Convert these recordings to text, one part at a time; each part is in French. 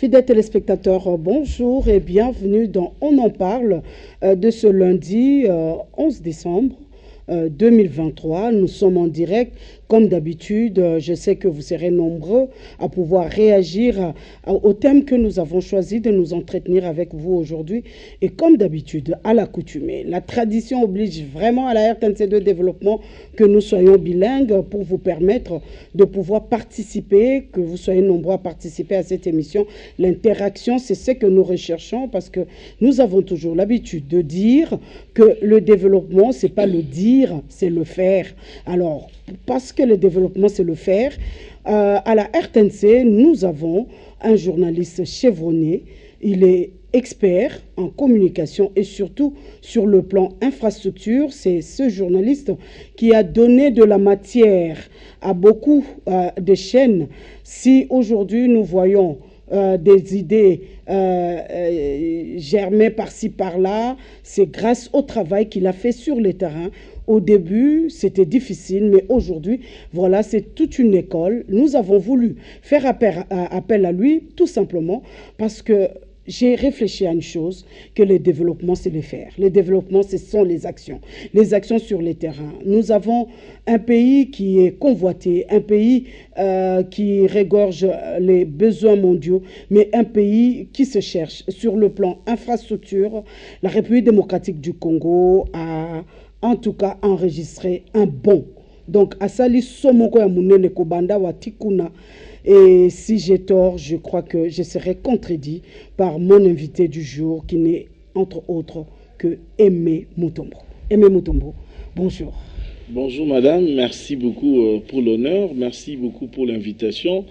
Fidèles téléspectateurs, bonjour et bienvenue dans On en parle de ce lundi 11 décembre 2023. Nous sommes en direct. Comme d'habitude, je sais que vous serez nombreux à pouvoir réagir au thème que nous avons choisi de nous entretenir avec vous aujourd'hui. Et comme d'habitude, à l'accoutumée, la tradition oblige vraiment à la RTNC2 Développement que nous soyons bilingues pour vous permettre de pouvoir participer, que vous soyez nombreux à participer à cette émission. L'interaction, c'est ce que nous recherchons parce que nous avons toujours l'habitude de dire que le développement, c'est pas le dire, c'est le faire. Alors, parce que le développement, c'est le faire, à la RTNC, nous avons un journaliste chevronné. Il est expert en communication et surtout sur le plan infrastructure. C'est ce journaliste qui a donné de la matière à beaucoup de chaînes. Si aujourd'hui nous voyons des idées germer par-ci par-là, c'est grâce au travail qu'il a fait sur le terrain. Au début, c'était difficile, mais aujourd'hui, voilà, c'est toute une école. Nous avons voulu faire appel à lui, tout simplement, parce que j'ai réfléchi à une chose, que le développement, c'est le faire. Le développement, ce sont les actions sur les terrains. Nous avons un pays qui est convoité, un pays qui regorge les besoins mondiaux, mais un pays qui se cherche. Sur le plan infrastructure, la République démocratique du Congo a en tout cas enregistré un bond. Donc, Asali Somoko ya Munene Kobanda Watikuna. Et si j'ai tort, je crois que je serai contredit par mon invité du jour, qui n'est entre autres que Aimé Mutombo. Aimé Mutombo, bonjour. Bonjour madame, merci beaucoup pour l'honneur, merci beaucoup pour l'invitation.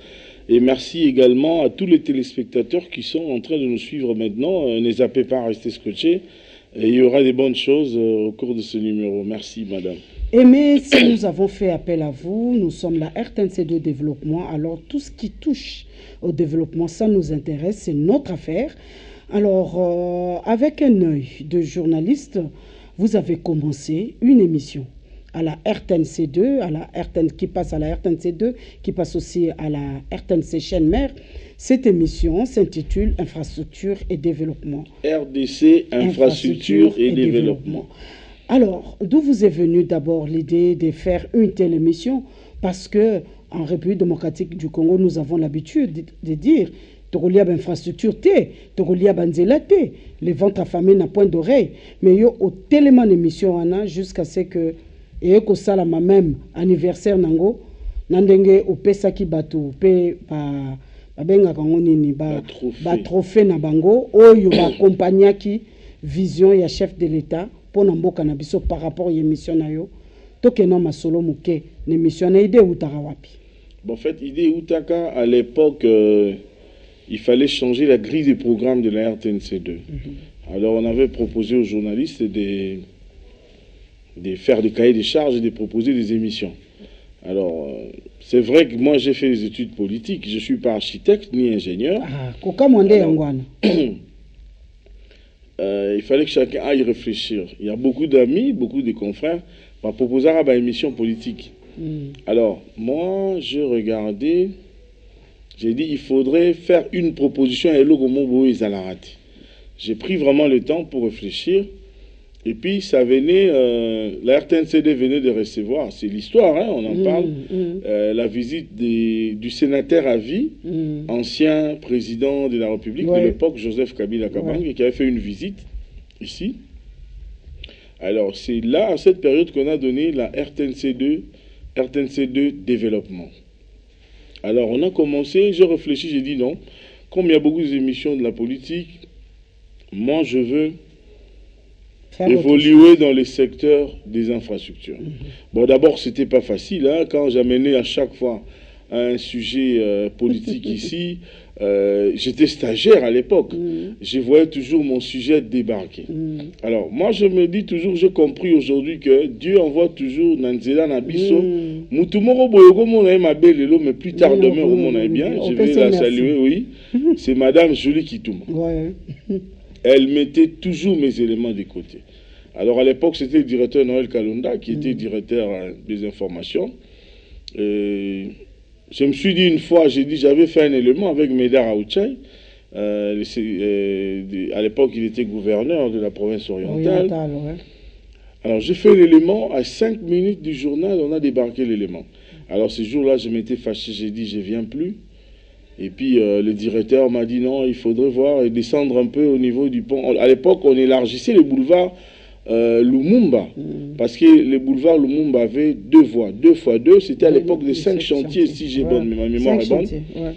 Et merci également à tous les téléspectateurs qui sont en train de nous suivre maintenant. Ne zappez pas à rester scotchés. Et il y aura des bonnes choses au cours de ce numéro. Merci madame. Aimé, si nous avons fait appel à vous, nous sommes la RTNC2 Développement, alors tout ce qui touche au développement, ça nous intéresse, c'est notre affaire. Alors, avec un œil de journaliste, vous avez commencé une émission à la RTNC2, qui passe à la RTNC2, qui passe aussi à la RTNC chaîne mère. Cette émission s'intitule Infrastructure et développement. RDC, Infrastructure et développement. Alors, d'où vous est venue d'abord l'idée de faire une telle émission? Parce que en République démocratique du Congo, nous avons l'habitude de dire Togolia infrastructure T, Togolia banzela T, les ventres affamés n'a point d'oreille. Mais yo au tellement d'émissions jusqu'à ce que et que ça la même anniversaire nango nandenge opesaki bato pe ba benga kango nini ba trophée na bango oyo ba accompagnaki vision ya chef de l'État pour mboka na biso par rapport à l'émission na yo tokena masolo muke l'émission na idée utaka wapi. Bon, en fait idée utaka à l'époque il fallait changer la grille des programmes de la RTNC2. Alors on avait proposé aux journalistes de faire des cahiers des charges et de proposer des émissions. Alors, c'est vrai que moi j'ai fait des études politiques, je ne suis pas architecte ni ingénieur. Il fallait que chacun aille réfléchir. Il y a beaucoup d'amis, beaucoup de confrères qui m'ont proposé une émission politique. Alors, moi je regardais, j'ai dit il faudrait faire une proposition et j'ai pris vraiment le temps pour réfléchir. Et puis, ça venait, la RTNCD venait de recevoir, c'est l'histoire, hein, on en parle, la visite du sénateur à vie, ancien président de la République de l'époque, Joseph Kabila Kabange, qui avait fait une visite ici. Alors, c'est là, à cette période, qu'on a donné la RTNC2 Développement. Alors, on a commencé, j'ai réfléchi, j'ai dit non, comme il y a beaucoup d'émissions de la politique, moi, je veux évoluer dans les secteurs des infrastructures. Bon, d'abord, c'était pas facile. Hein, quand j'amenais à chaque fois un sujet politique ici, j'étais stagiaire à l'époque. Je voyais toujours mon sujet débarquer. Alors, moi, je me dis toujours, j'ai compris aujourd'hui que Dieu envoie toujours Nanzela Nabiso. Moutumoro Boyogo, mon ami ma belle, mais plus tard demain, mon ami bien. Je vais la saluer, oui. C'est Madame Jolie Kitouma. Elle mettait toujours mes éléments de côté. Alors à l'époque, c'était le directeur Noël Kalunda qui était directeur des informations. Je me suis dit une fois, j'avais fait un élément avec Médard Aouchai. À l'époque, il était gouverneur de la province orientale. Ouais. Alors, j'ai fait l'élément. À 5 minutes du journal, on a débarqué l'élément. Alors, ce jour-là, je m'étais fâché. J'ai dit, je ne viens plus. Et puis, le directeur m'a dit, non, il faudrait voir et descendre un peu au niveau du pont. À l'époque, on élargissait le boulevard Lumumba. Parce que le boulevard Lumumba avait 2 voies. 2 fois 2, c'était à l'époque de 5 chantiers, si j'ai bonne, ma mémoire est bonne. Ouais.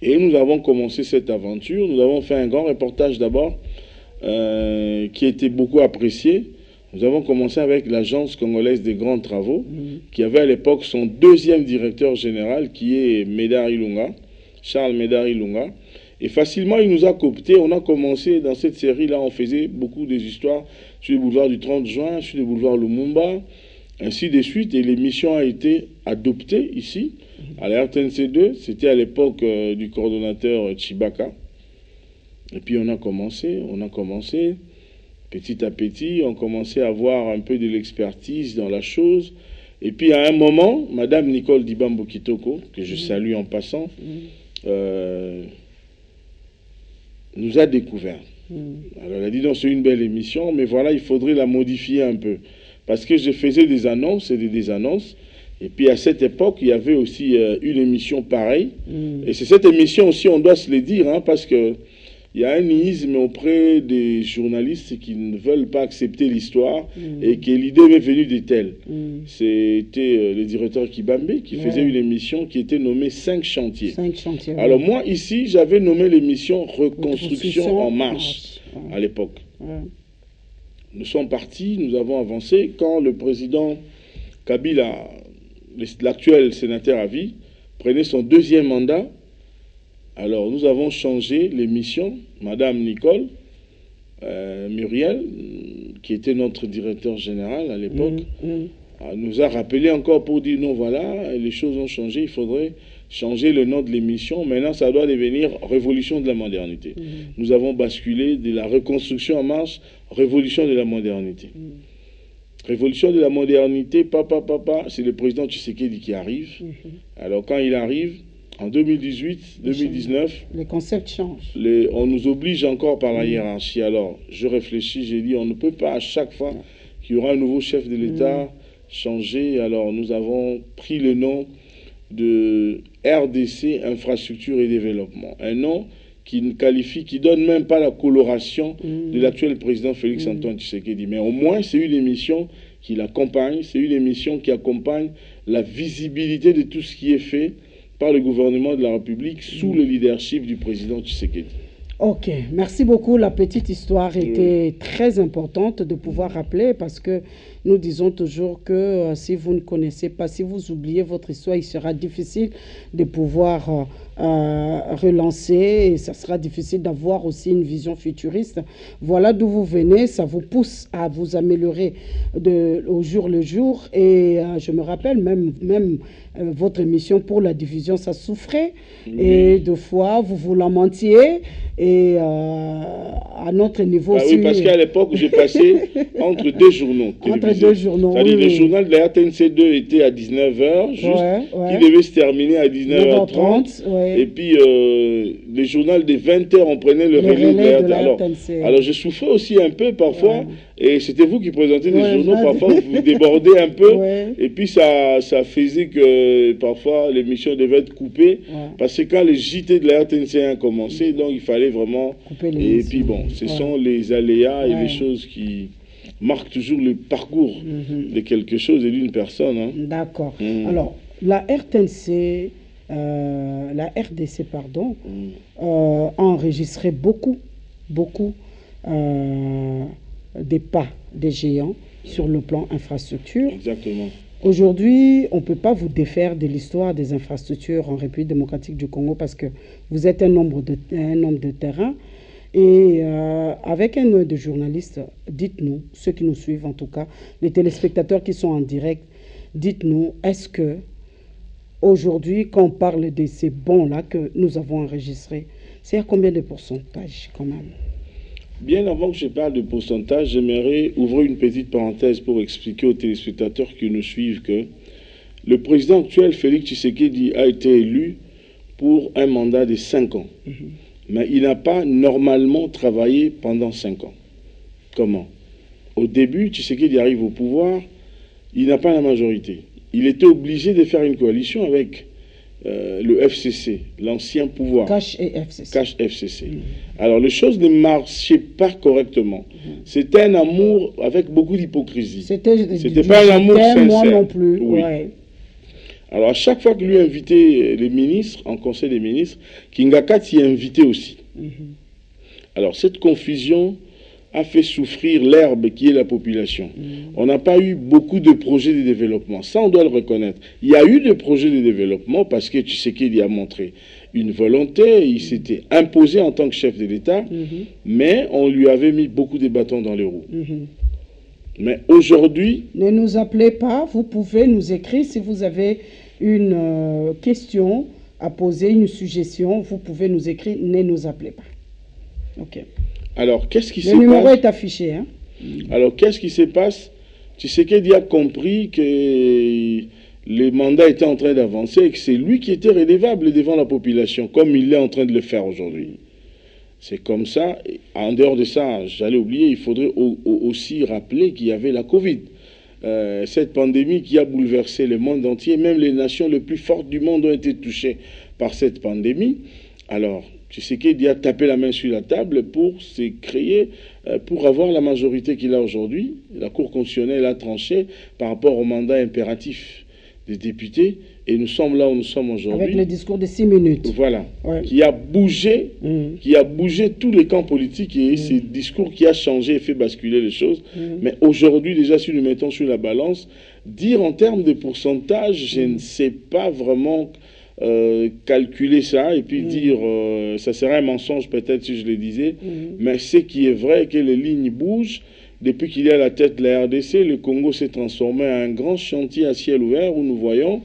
Et nous avons commencé cette aventure. Nous avons fait un grand reportage d'abord, qui était beaucoup apprécié. Nous avons commencé avec l'Agence congolaise des grands travaux, qui avait à l'époque son 2e directeur général, qui est Médard Ilunga, Charles Médard Ilunga. Et facilement, il nous a coopté. On a commencé dans cette série-là, on faisait beaucoup des histoires sur le boulevard du 30 juin, sur le boulevard Lumumba, ainsi de suite. Et l'émission a été adoptée ici, à la RTNC2. C'était à l'époque du coordonnateur Chibaka. Et puis on a commencé. Petit à petit, on commençait à avoir un peu de l'expertise dans la chose. Et puis à un moment, Madame Nicole Dibambo Kitoko, que je salue en passant, nous a découvert. Alors elle a dit, non, c'est une belle émission, mais voilà, il faudrait la modifier un peu. Parce que je faisais des annonces et des désannonces. Et puis à cette époque, il y avait aussi une émission pareille. Et c'est cette émission aussi, on doit se le dire, hein, parce que il y a un nihisme auprès des journalistes qui ne veulent pas accepter l'histoire et que l'idée m'est venue de telle. C'était le directeur Kibambe qui faisait une émission qui était nommée 5 chantiers. 5 chantiers. Alors moi, ici, j'avais nommé l'émission Reconstruction en marche à l'époque. Nous sommes partis, nous avons avancé. Quand le président Kabila, l'actuel sénateur à vie, prenait son 2e mandat, alors, nous avons changé l'émission. Madame Nicole Muriel, qui était notre directeur général à l'époque, nous a rappelé encore pour dire, non, voilà, les choses ont changé, il faudrait changer le nom de l'émission. Maintenant, ça doit devenir Révolution de la modernité. Nous avons basculé de la reconstruction en marche, Révolution de la modernité. Révolution de la modernité, c'est le président Tshisekedi qui arrive. Alors, quand il arrive, en 2018, 2019, les concepts changent. On nous oblige encore par la hiérarchie. Alors, je réfléchis, j'ai dit, on ne peut pas à chaque fois qu'il y aura un nouveau chef de l'État changer. Alors, nous avons pris le nom de RDC, Infrastructure et Développement. Un nom qui ne qualifie, qui donne même pas la coloration de l'actuel président Félix Antoine Tshisekedi. Mais au moins, c'est une émission qui l'accompagne, c'est une émission qui accompagne la visibilité de tout ce qui est fait par le gouvernement de la République sous le leadership du président Tshisekedi. Ok, merci beaucoup. La petite histoire était très importante de pouvoir rappeler parce que nous disons toujours que si vous ne connaissez pas, si vous oubliez votre histoire, il sera difficile de pouvoir relancer et ça sera difficile d'avoir aussi une vision futuriste. Voilà d'où vous venez, ça vous pousse à vous améliorer au jour le jour et je me rappelle même votre émission pour la diffusion, ça souffrait et deux fois vous vous lamentiez et à notre niveau aussi. Oui, parce qu'à l'époque, j'ai passé entre 2 journaux. Entre 2 journaux, c'est-à-dire le journal de la RTNC2 était à 19h, juste, qui devait se terminer à 19h30. Et puis, le journal des 20h, on prenait le relais de la RTNC. Alors, je souffrais aussi un peu parfois, et c'était vous qui présentez les journaux, parfois vous débordez un peu, et puis ça faisait que parfois l'émission devait être coupée, parce que quand les JT de la RTNC1 commençaient, donc il fallait vraiment... Et puis bon, ce sont les aléas et les choses qui marquent toujours le parcours de quelque chose et d'une personne. Hein. D'accord. Alors, la RTNC... la RDC, pardon, a enregistré beaucoup des pas des géants sur le plan infrastructure. Exactement. Aujourd'hui, on ne peut pas vous défaire de l'histoire des infrastructures en République démocratique du Congo parce que vous êtes un homme de terrain. Et avec un œil de journaliste, dites-nous, ceux qui nous suivent en tout cas, les téléspectateurs qui sont en direct, dites-nous, est-ce que aujourd'hui, quand on parle de ces bons-là que nous avons enregistrés, c'est à combien de pourcentage quand même? Bien avant que je parle de pourcentage, j'aimerais ouvrir une petite parenthèse pour expliquer aux téléspectateurs qui nous suivent que le président actuel, Félix Tshisekedi, a été élu pour un mandat de 5 ans. mais il n'a pas normalement travaillé pendant 5 ans. Comment? Au début, Tshisekedi arrive au pouvoir, il n'a pas la majorité. Il était obligé de faire une coalition avec le FCC, l'ancien pouvoir. Cash et FCC. Cash FCC. Alors, les choses ne marchaient pas correctement. C'était un amour avec beaucoup d'hypocrisie. C'était pas un amour sincère. Moi non plus. Oui. Ouais. Alors, à chaque fois que lui invitait les ministres, en conseil des ministres, Kingakat s'y invitait aussi. Alors, cette confusion a fait souffrir l'herbe qui est la population. On n'a pas eu beaucoup de projets de développement. Ça, on doit le reconnaître. Il y a eu des projets de développement parce que Tshisekedi a montré une volonté, il s'était imposé en tant que chef de l'État, mais on lui avait mis beaucoup de bâtons dans les roues. Mais aujourd'hui... Ne nous appelez pas, vous pouvez nous écrire si vous avez une question à poser, une suggestion, vous pouvez nous écrire, ne nous appelez pas. Ok. Alors, qu'est-ce qui se passe? Le numéro est affiché. Hein? Alors, qu'est-ce qui se passe? Tshisekedi a compris que les mandats étaient en train d'avancer et que c'est lui qui était redevable devant la population, comme il est en train de le faire aujourd'hui. C'est comme ça. En dehors de ça, j'allais oublier, il faudrait aussi rappeler qu'il y avait la Covid. Cette pandémie qui a bouleversé le monde entier, même les nations les plus fortes du monde ont été touchées par cette pandémie. Alors, Tshisekedi a tapé la main sur la table pour se créer, pour avoir la majorité qu'il a aujourd'hui. La Cour constitutionnelle a tranché par rapport au mandat impératif des députés. Et nous sommes là où nous sommes aujourd'hui. Avec le discours de 6 minutes. Voilà. Ouais. Qui a bougé tous les camps politiques et ce discours qui a changé et fait basculer les choses. Mais aujourd'hui, déjà, si nous mettons sur la balance, dire en termes de pourcentage, je ne sais pas vraiment calculer ça et puis dire ça serait un mensonge peut-être si je le disais, mais ce qui est vrai que les lignes bougent. Depuis qu'il est à la tête de la RDC, le Congo s'est transformé en un grand chantier à ciel ouvert où nous voyons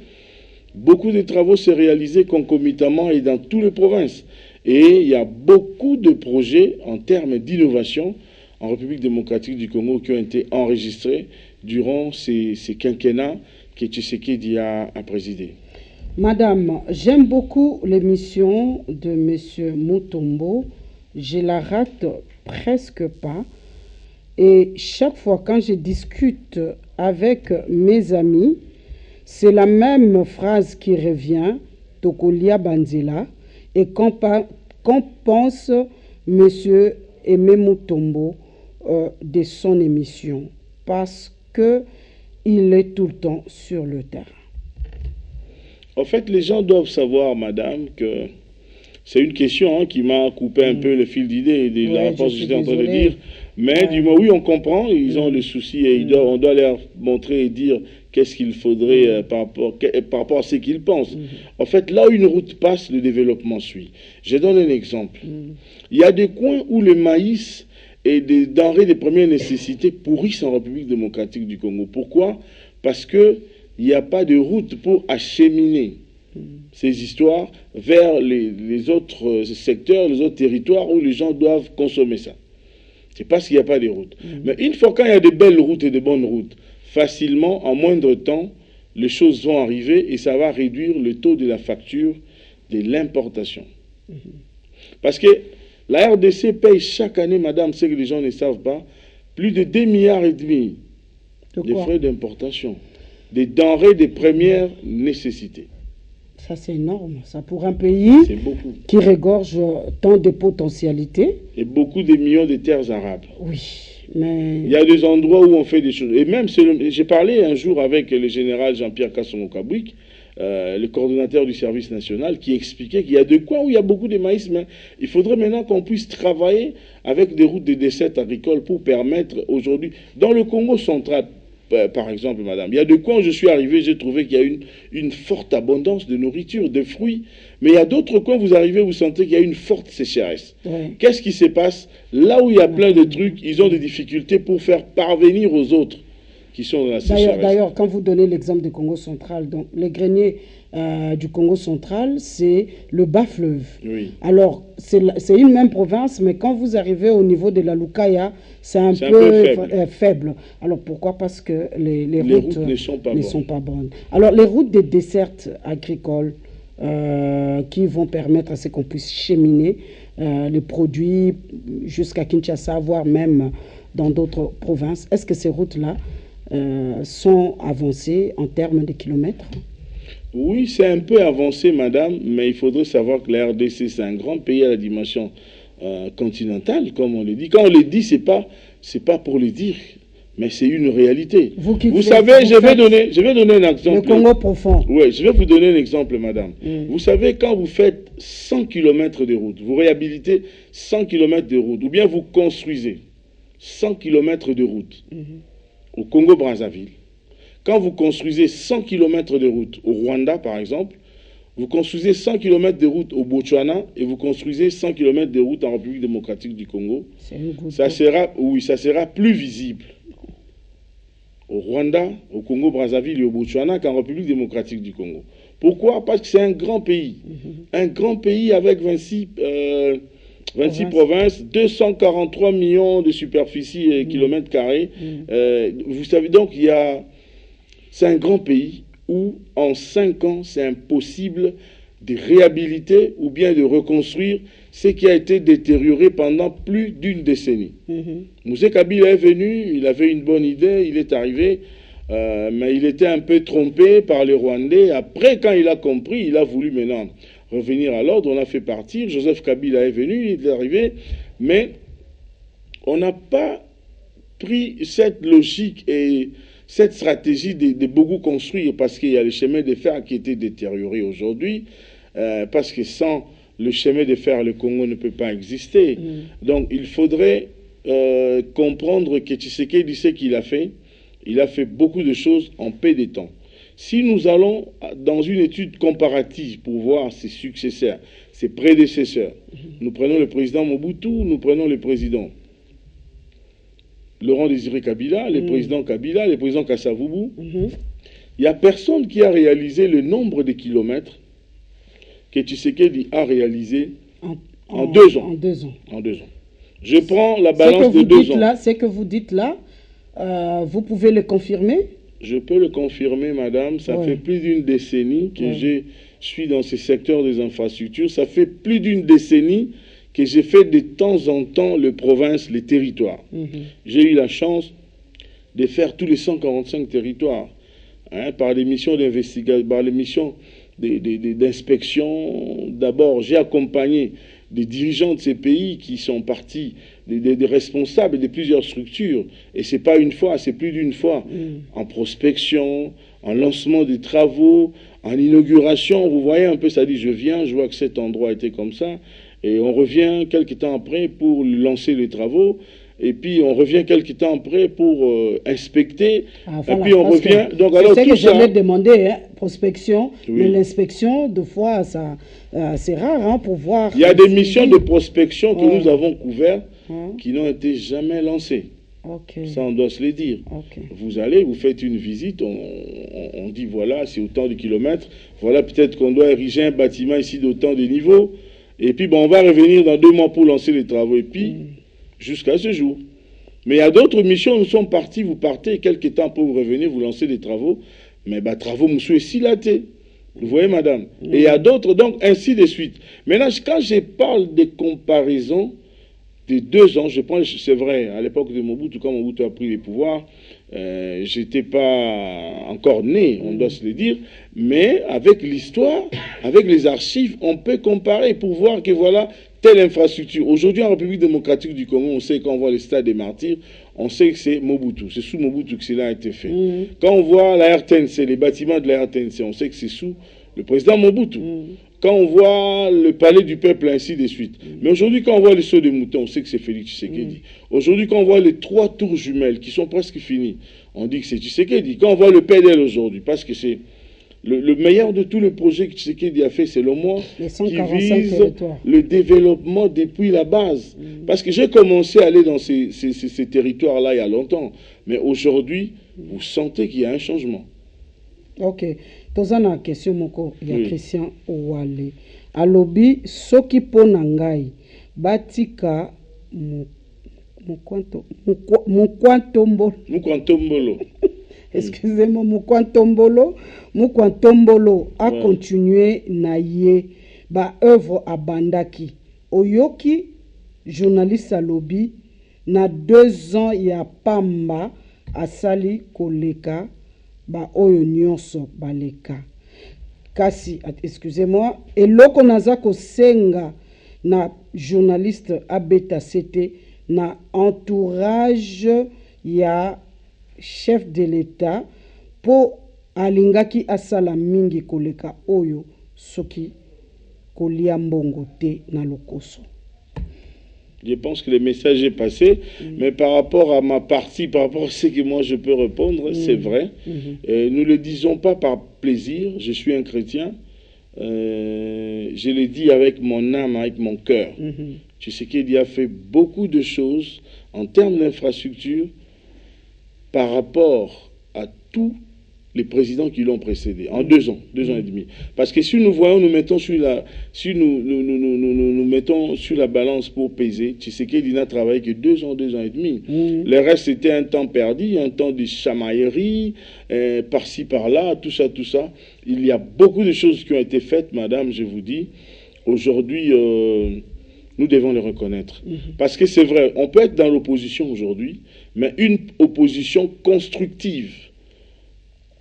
beaucoup de travaux se réaliser concomitamment et dans toutes les provinces. Et il y a beaucoup de projets en termes d'innovation en République démocratique du Congo qui ont été enregistrés durant ces quinquennats que Tshisekedi a présidé. Madame, j'aime beaucoup l'émission de M. Mutombo. Je la rate presque pas. Et chaque fois quand je discute avec mes amis, c'est la même phrase qui revient, Tokolia Banzela, et qu'en pense M. Aimé Mutombo de son émission, parce qu'il est tout le temps sur le terrain. En fait, les gens doivent savoir, madame, que c'est une question qui m'a coupé un peu le fil d'idée de la réponse que j'étais en train de dire. Mais du moins, oui, on comprend, ils ont le souci et on doit leur montrer et dire qu'est-ce qu'il faudrait par rapport à ce qu'ils pensent. En fait, là où une route passe, le développement suit. Je donne un exemple. Il y a des coins où le maïs et des denrées de première nécessité pourrissent en République démocratique du Congo. Pourquoi? Parce qu'il n'y a pas de route pour acheminer ces histoires vers les autres secteurs, les autres territoires où les gens doivent consommer ça. C'est parce qu'il n'y a pas de routes. Mais une fois qu'il y a de belles routes et de bonnes routes, facilement, en moindre temps, les choses vont arriver et ça va réduire le taux de la facture de l'importation. Parce que la RDC paye chaque année, madame, ce que les gens ne savent pas, plus de 2,5 milliards de frais d'importation, des denrées de première nécessité. Ça, c'est énorme. Ça, pour un pays qui regorge tant de potentialités. Et beaucoup de millions de terres arables. Oui, mais... Il y a des endroits où on fait des choses. Et même, j'ai parlé un jour avec le général Jean-Pierre Kassomo-Kabouik, le coordonnateur du service national, qui expliquait qu'il y a des coins où il y a beaucoup de maïs, mais il faudrait maintenant qu'on puisse travailler avec des routes de dessert agricoles pour permettre aujourd'hui, dans le Congo central, par exemple, madame, il y a des coins où je suis arrivé, j'ai trouvé qu'il y a une forte abondance de nourriture, de fruits. Mais il y a d'autres coins, vous arrivez, vous sentez qu'il y a une forte sécheresse. Qu'est-ce qui se passe? Là où il y a plein de trucs, ils ont des difficultés pour faire parvenir aux autres qui sont dans la sécheresse. D'ailleurs, quand vous donnez l'exemple du Congo central, donc les greniers du Congo central, c'est le bas-fleuve. Oui. Alors, c'est une même province, mais quand vous arrivez au niveau de la Lukaya, c'est un peu faible. Alors, pourquoi? Parce que les routes ne sont pas bonnes. Alors, les routes des dessertes agricoles, qui vont permettre à ce qu'on puisse cheminer les produits jusqu'à Kinshasa, voire même dans d'autres provinces. Est-ce que ces routes-là sont avancées en termes de kilomètres? Oui, c'est un peu avancé, madame, mais il faudrait savoir que la RDC, c'est un grand pays à la dimension continentale, comme on le dit. Quand on le dit, c'est pas pour le dire, mais c'est une réalité. Vous savez, je vais donner un exemple. Le Congo profond. Oui, je vais vous donner un exemple, madame. Vous savez, quand vous faites 100 km de route, vous réhabilitez 100 km de route, ou bien vous construisez 100 km de route au Congo-Brazzaville. Quand vous construisez 100 km de route au Rwanda, par exemple, vous construisez 100 km de route au Botswana et vous construisez 100 km de route en République démocratique du Congo, ça sera plus visible au Rwanda, au Congo-Brazzaville et au Botswana qu'en République démocratique du Congo. Pourquoi? Parce que c'est un grand pays. Un grand pays avec 26 provinces, 243 millions de superficie et kilomètres carrés. Vous savez donc, c'est un grand pays où en 5 ans, c'est impossible de réhabiliter ou bien de reconstruire ce qui a été détérioré pendant plus d'une décennie. Moussé Kabila est venu, il avait une bonne idée, il est arrivé, mais il était un peu trompé par les Rwandais. Après, quand il a compris, il a voulu maintenant revenir à l'ordre, on a fait partir, Joseph Kabila est venu, il est arrivé, mais on n'a pas pris cette logique et cette stratégie de beaucoup construire, parce qu'il y a le chemin de fer qui était détérioré aujourd'hui, parce que sans le chemin de fer, le Congo ne peut pas exister. Donc il faudrait comprendre que Tshisekedi ce qu'il a fait. Il a fait beaucoup de choses en peu de temps. Si nous allons dans une étude comparative pour voir ses successeurs, ses prédécesseurs, nous prenons le président Mobutu, nous prenons le président Laurent Désiré Kabila, le président Kabila, le président Kasavubu. Il n'y a personne qui a réalisé le nombre de kilomètres que Tshisekedi a réalisé en 2 ans. En 2 ans. Je prends la balance de 2 ans. Ce que vous dites là, vous pouvez le confirmer? Je peux le confirmer, madame. Ça fait plus d'une décennie que je suis dans ce secteur des infrastructures. Ça fait plus d'une décennie que j'ai fait de temps en temps les provinces, les territoires. J'ai eu la chance de faire tous les 145 territoires par les missions d'investigation, par les missions d'inspection. D'abord, j'ai accompagné des dirigeants de ces pays qui sont partis, des responsables de plusieurs structures. Et ce n'est pas une fois, c'est plus d'une fois. En prospection, en lancement des travaux, en inauguration. Vous voyez un peu, ça dit, je viens, je vois que cet endroit était comme ça. Et on revient quelques temps après pour lancer les travaux. Et puis on revient quelques temps après pour inspecter. Voilà, et puis on revient. Donc alors tout ça. J'allais demander, prospection, mais l'inspection, des fois, c'est rare pour voir. Il y a des missions de prospection que nous avons couvertes qui n'ont été jamais lancées. Ça, on doit se le dire. Vous allez, vous faites une visite, on dit voilà, c'est autant de kilomètres. Voilà, peut-être qu'on doit ériger un bâtiment ici d'autant de niveaux. Et puis, on va revenir dans 2 mois pour lancer les travaux. Et puis, jusqu'à ce jour. Mais il y a d'autres missions, nous sommes partis, vous partez, quelques temps pour vous revenir, vous lancez des travaux. Mais travaux, monsieur, silatés. Vous voyez, madame. Et il y a d'autres, donc, ainsi de suite. Maintenant, quand je parle de comparaison de 2 ans, je pense, c'est vrai, à l'époque de Mobutu, quand Mobutu a pris les pouvoirs, je n'étais pas encore né, on doit se le dire, mais avec l'histoire, avec les archives, on peut comparer pour voir que voilà, telle infrastructure. Aujourd'hui, en République démocratique du Congo, on sait quand on voit le stade des martyrs, on sait que c'est Mobutu. C'est sous Mobutu que cela a été fait. Quand on voit la RTNC, les bâtiments de la RTNC, on sait que c'est sous le président Mobutu. Quand on voit le palais du peuple, ainsi de suite. Mais aujourd'hui, quand on voit les sauts de moutons, on sait que c'est Félix Tshisekedi. Aujourd'hui, quand on voit les 3 tours jumelles qui sont presque finies, on dit que c'est Tshisekedi. Quand on voit le PDL aujourd'hui, parce que c'est le meilleur de tous les projets que Tshisekedi a fait, c'est le moi, qui vise le développement depuis la base. Parce que j'ai commencé à aller dans ces territoires-là il y a longtemps. Mais aujourd'hui, vous sentez qu'il y a un changement. Ok. Tozana question moko ya Christian Ouale. Alobi soki pona ngai batika mukwantombolo. excusez-moi, Mukwantombolo a continué na ye ba œuvre à Bandaki. Oyoki, journaliste à lobby, na 2 ans ya pamba asali koleka ba oyo nyonso baleka. Kasi, excusez-moi, eloko naza kosenga na journaliste abeta sete na entourage ya chef de l'État po alingaki asala mingi koleka oyo soki kolia mbongo te na lokoso. Je pense que le message est passé, mais par rapport à ma partie, par rapport à ce que moi je peux répondre, c'est vrai. Nous ne le disons pas par plaisir, je suis un chrétien, je le dis avec mon âme, avec mon cœur. Tshisekedi a fait beaucoup de choses en termes d'infrastructure par rapport à tous les présidents qui l'ont précédé, en 2 ans, 2 ans et demi. Parce que si nous voyons, nous mettons sur la, si nous mettons sur la balance pour peser, Tshisekedi n'a travaillé que 2 ans, 2 ans et demi. Le reste, c'était un temps perdu, un temps de chamaillerie, par-ci, par-là, tout ça, tout ça. Il y a beaucoup de choses qui ont été faites, madame, je vous dis. Aujourd'hui, nous devons le reconnaître. Parce que c'est vrai, on peut être dans l'opposition aujourd'hui, mais une opposition constructive.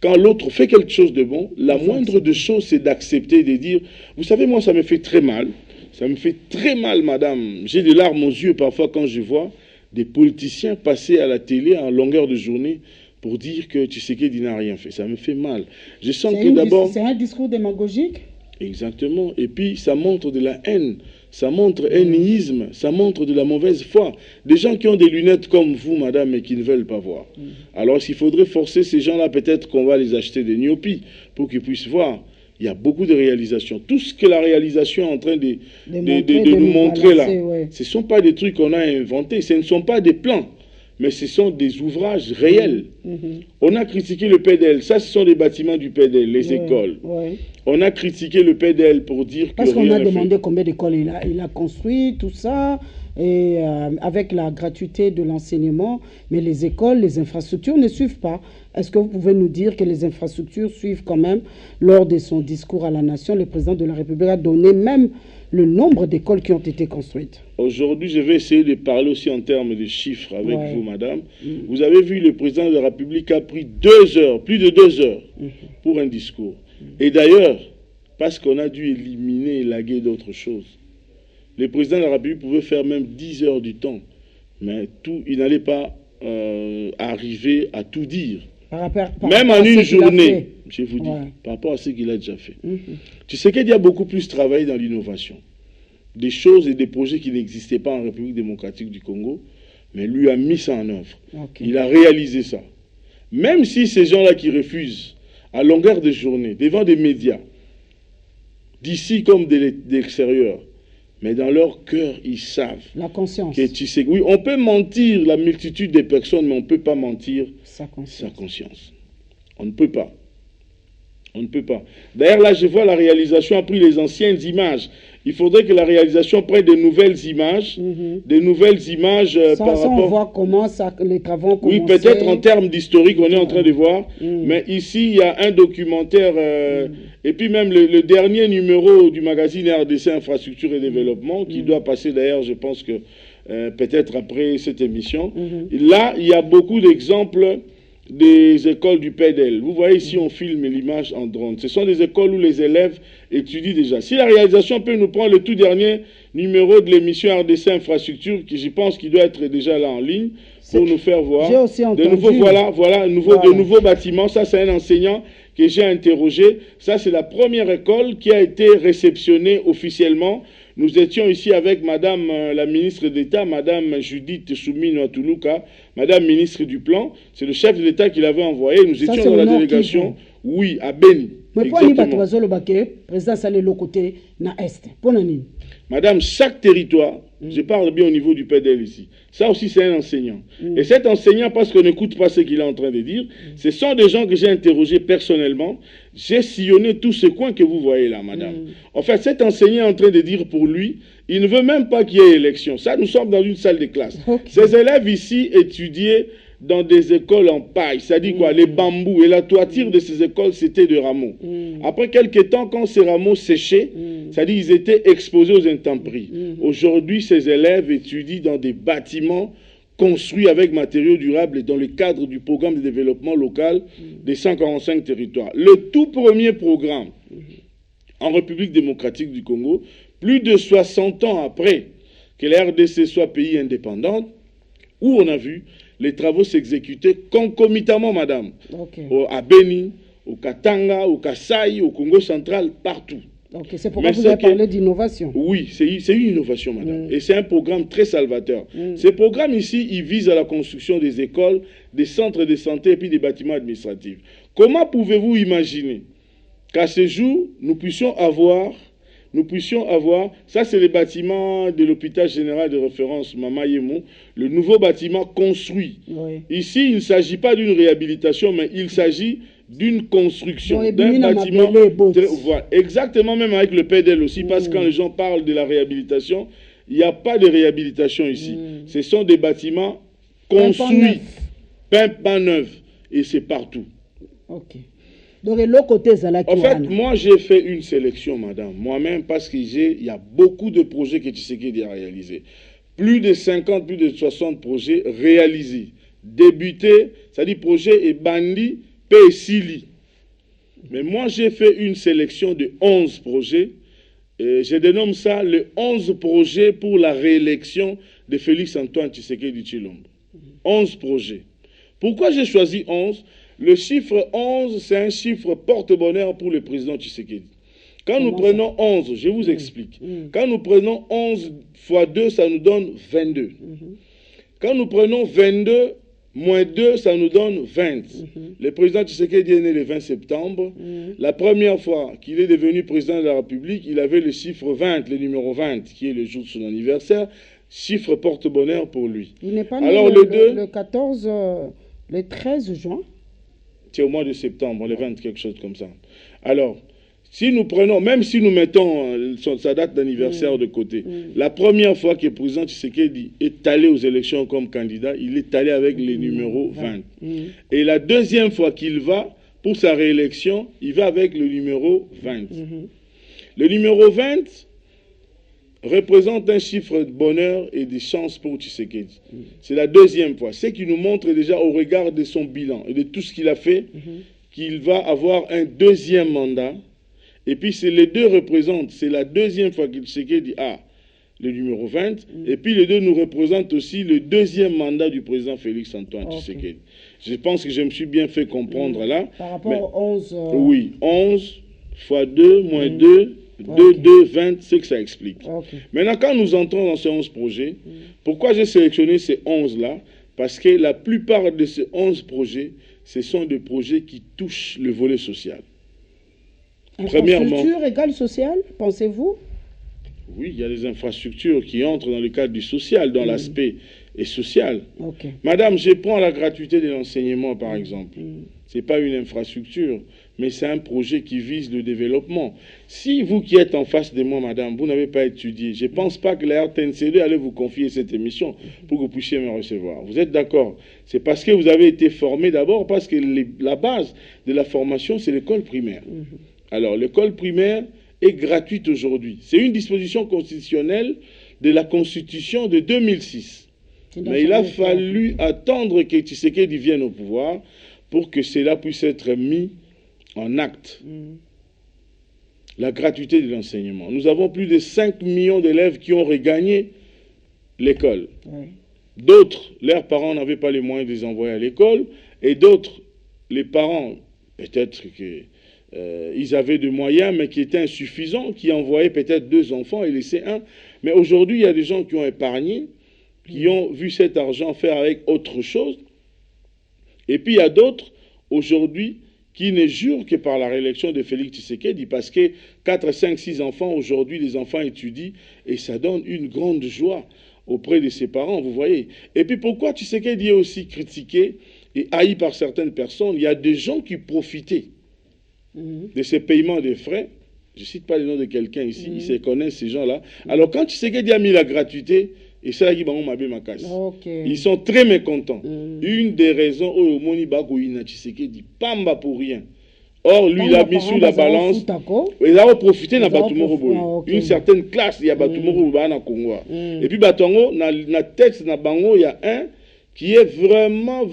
Quand l'autre fait quelque chose de bon, la moindre des choses, c'est d'accepter, de dire, vous savez, moi, ça me fait très mal. Ça me fait très mal, madame. J'ai des larmes aux yeux parfois quand je vois des politiciens passer à la télé en longueur de journée pour dire que Tshisekedi n'a rien fait. Ça me fait mal. Je sens que d'abord... C'est un discours démagogique? Exactement. Et puis, ça montre de la haine. Ça montre un nihisme, ça montre de la mauvaise foi. Des gens qui ont des lunettes comme vous, madame, et qui ne veulent pas voir. Alors, s'il faudrait forcer ces gens-là, peut-être qu'on va les acheter des myopies pour qu'ils puissent voir. Il y a beaucoup de réalisations. Tout ce que la réalisation est en train de nous montrer là, ce ne sont pas des trucs qu'on a inventés, ce ne sont pas des plans, mais ce sont des ouvrages réels. On a critiqué le PDL. Ça, ce sont des bâtiments du PDL, les écoles. On a critiqué le PDL pour dire que... Parce qu'on a demandé combien d'écoles il a construit, tout ça, et avec la gratuité de l'enseignement, mais les écoles, les infrastructures ne suivent pas. Est-ce que vous pouvez nous dire que les infrastructures suivent quand même? Lors de son discours à la nation, le président de la République a donné même le nombre d'écoles qui ont été construites. Aujourd'hui, je vais essayer de parler aussi en termes de chiffres avec vous, madame. Vous avez vu, le président de la République a pris 2 heures, plus de 2 heures, pour un discours. Et d'ailleurs, parce qu'on a dû éliminer et laguer d'autres choses, le président de la République pouvait faire même 10 heures du temps, mais il n'allait pas arriver à tout dire. Même en une journée, je vous dis, par rapport à ce qu'il a déjà fait. Tu sais qu'il y a beaucoup plus travaillé dans l'innovation. Des choses et des projets qui n'existaient pas en République démocratique du Congo, mais lui a mis ça en œuvre. Il a réalisé ça. Même si ces gens-là qui refusent, à longueur de journée, devant des médias, d'ici comme de l'extérieur, mais dans leur cœur, ils savent. La conscience. Que tu sais, oui, on peut mentir la multitude des personnes, mais on ne peut pas mentir sa conscience. On ne peut pas. On ne peut pas. D'ailleurs, là, je vois la réalisation a pris les anciennes images. Il faudrait que la réalisation prenne de nouvelles images, des nouvelles images par rapport... on voit comment les travaux ont commencé. Oui, peut-être en termes d'historique, on est en train de voir. Mais ici, il y a un documentaire, et puis même le dernier numéro du magazine RDC Infrastructure et Développement, qui doit passer d'ailleurs, je pense que peut-être après cette émission. Là, il y a beaucoup d'exemples des écoles du PDL. Vous voyez ici, on filme l'image en drone. Ce sont des écoles où les élèves étudient déjà. Si la réalisation peut nous prendre le tout dernier numéro de l'émission RDC Infrastructure, qui je pense qu'il doit être déjà là en ligne, pour nous faire voir. J'ai aussi entendu. De nouveau, voilà, de nouveaux bâtiments. Ça, c'est un enseignant que j'ai interrogé. Ça, c'est la première école qui a été réceptionnée officiellement. Nous étions ici avec Madame la ministre d'État, Madame Judith Soumino Atuluka, Madame ministre du Plan. C'est le chef de l'État qui l'avait envoyé. Nous étions dans la délégation, oui, à Beni. Mais pour nous, président Salé le côté na est. Pour nous. Madame, chaque territoire, je parle bien au niveau du PDL ici, ça aussi c'est un enseignant. Et cet enseignant, parce qu'on n'écoute pas ce qu'il est en train de dire, ce sont des gens que j'ai interrogés personnellement. J'ai sillonné tous ces coins que vous voyez là, madame. En fait, cet enseignant est en train de dire pour lui, il ne veut même pas qu'il y ait élection. Ça, nous sommes dans une salle de classe. Ces élèves ici étudiaient dans des écoles en paille, c'est-à-dire quoi, les bambous, et la toiture de ces écoles, c'était de rameaux. Après quelques temps, quand ces rameaux séchaient, c'est-à-dire ils étaient exposés aux intempéries. Aujourd'hui, ces élèves étudient dans des bâtiments construits avec matériaux durables et dans le cadre du programme de développement local des 145 territoires. Le tout premier programme en République démocratique du Congo, plus de 60 ans après que la RDC soit pays indépendant, où on a vu les travaux s'exécuter concomitamment, madame, à Beni, au Katanga, au Kasaï, au Congo central, partout. C'est pourquoi vous avez parlé d'innovation. Oui, c'est une innovation, madame. Et c'est un programme très salvateur. Ce programme ici, il vise à la construction des écoles, des centres de santé et puis des bâtiments administratifs. Comment pouvez-vous imaginer qu'à ce jour, nous puissions avoir, ça c'est les bâtiments de l'hôpital général de référence Mama Yemo, le nouveau bâtiment construit. Ici, il ne s'agit pas d'une réhabilitation, mais il s'agit d'une construction, d'un bâtiment. Voilà, exactement, même avec le PDL aussi, parce que quand les gens parlent de la réhabilitation, il n'y a pas de réhabilitation ici. Ce sont des bâtiments construits, peints neufs, et c'est partout. Donc, l'autre côté, en fait, moi, j'ai fait une sélection, madame, moi-même, parce qu'il y a beaucoup de projets que Tshisekedi a réalisés. Plus de 50, plus de 60 projets réalisés. Débutés, c'est-à-dire projets et bandits, Sili. Mais moi, j'ai fait une sélection de 11 projets. Et je dénomme ça les 11 projets pour la réélection de Félix Antoine Tshisekedi Tshilombo. 11 projets. Pourquoi j'ai choisi 11? Le chiffre 11, c'est un chiffre porte-bonheur pour le président Tshisekedi. Quand nous prenons 11, je vous explique. Quand nous prenons 11 fois 2, ça nous donne 22. Quand nous prenons 22 moins 2, ça nous donne 20. Le président Tshisekedi est né le 20 septembre. La première fois qu'il est devenu président de la République, il avait le chiffre 20, le numéro 20, qui est le jour de son anniversaire. Chiffre porte-bonheur pour lui. Il n'est pas né le 14, le 13 juin. C'est au mois de septembre, le 20, quelque chose comme ça. Alors, si nous prenons, même si nous mettons sa date d'anniversaire de côté, la première fois que le président Tshisekedi est allé aux élections comme candidat, il est allé avec le numéro 20. Et la deuxième fois qu'il va, pour sa réélection, il va avec le numéro 20. Le numéro 20 représente un chiffre de bonheur et de chance pour Tshisekedi. C'est la deuxième fois. Ce qui nous montre déjà au regard de son bilan et de tout ce qu'il a fait, qu'il va avoir un deuxième mandat. Et puis les deux représentent, c'est la deuxième fois que Tshisekedi a le numéro 20, et puis les deux nous représentent aussi le deuxième mandat du président Félix Antoine Tshisekedi. Je pense que je me suis bien fait comprendre là. Par rapport aux 11... Oui, 11 fois 2 moins 2, 2, 20, c'est que ça explique. Maintenant, quand nous entrons dans ces 11 projets, pourquoi j'ai sélectionné ces 11-là? Parce que la plupart de ces 11 projets, ce sont des projets qui touchent le volet social. Infrastructure égale sociale, pensez-vous? Oui, il y a des infrastructures qui entrent dans le cadre du social, dans l'aspect social. Madame, je prends la gratuité de l'enseignement, par exemple. Ce n'est pas une infrastructure, mais c'est un projet qui vise le développement. Si vous qui êtes en face de moi, madame, vous n'avez pas étudié, je ne pense pas que la RTNC2 allait vous confier cette émission pour que vous puissiez me recevoir. Vous êtes d'accord? C'est parce que vous avez été formé d'abord, parce que la base de la formation, c'est l'école primaire. Alors, l'école primaire est gratuite aujourd'hui. C'est une disposition constitutionnelle de la Constitution de 2006. Mais il a fallu attendre que Tshisekedi vienne au pouvoir pour que cela puisse être mis en acte. La gratuité de l'enseignement. Nous avons plus de 5 millions d'élèves qui ont regagné l'école. D'autres, leurs parents n'avaient pas les moyens de les envoyer à l'école, et d'autres, les parents, peut-être que ils avaient des moyens, mais qui étaient insuffisants, qui envoyaient peut-être 2 enfants et laissaient un. Mais aujourd'hui, il y a des gens qui ont épargné, qui ont vu cet argent faire avec autre chose. Et puis, il y a d'autres, aujourd'hui, qui ne jurent que par la réélection de Félix Tshisekedi, parce que 4, 5, 6 enfants, aujourd'hui, les enfants étudient, et ça donne une grande joie auprès de ses parents, vous voyez. Et puis, pourquoi Tshisekedi est aussi critiqué et haï par certaines personnes? Il y a des gens qui profitaient de ces paiements de frais. Je ne cite pas le nom de quelqu'un ici, ils se connaissent, ces gens-là. Alors, quand Tshisekedi a mis la gratuité, Et ça qui bango mabe makasi. Okay. Ils sont très mécontents. Une des raisons où Moni Bako Tshisekedi pamba pour rien. Or, lui, il a mis sur la balance. Il a profité de Batumoro. Une certaine classe, il y a Batumoro na Congo. Et puis Batongo, na texte na bango, il y a un qui est vraiment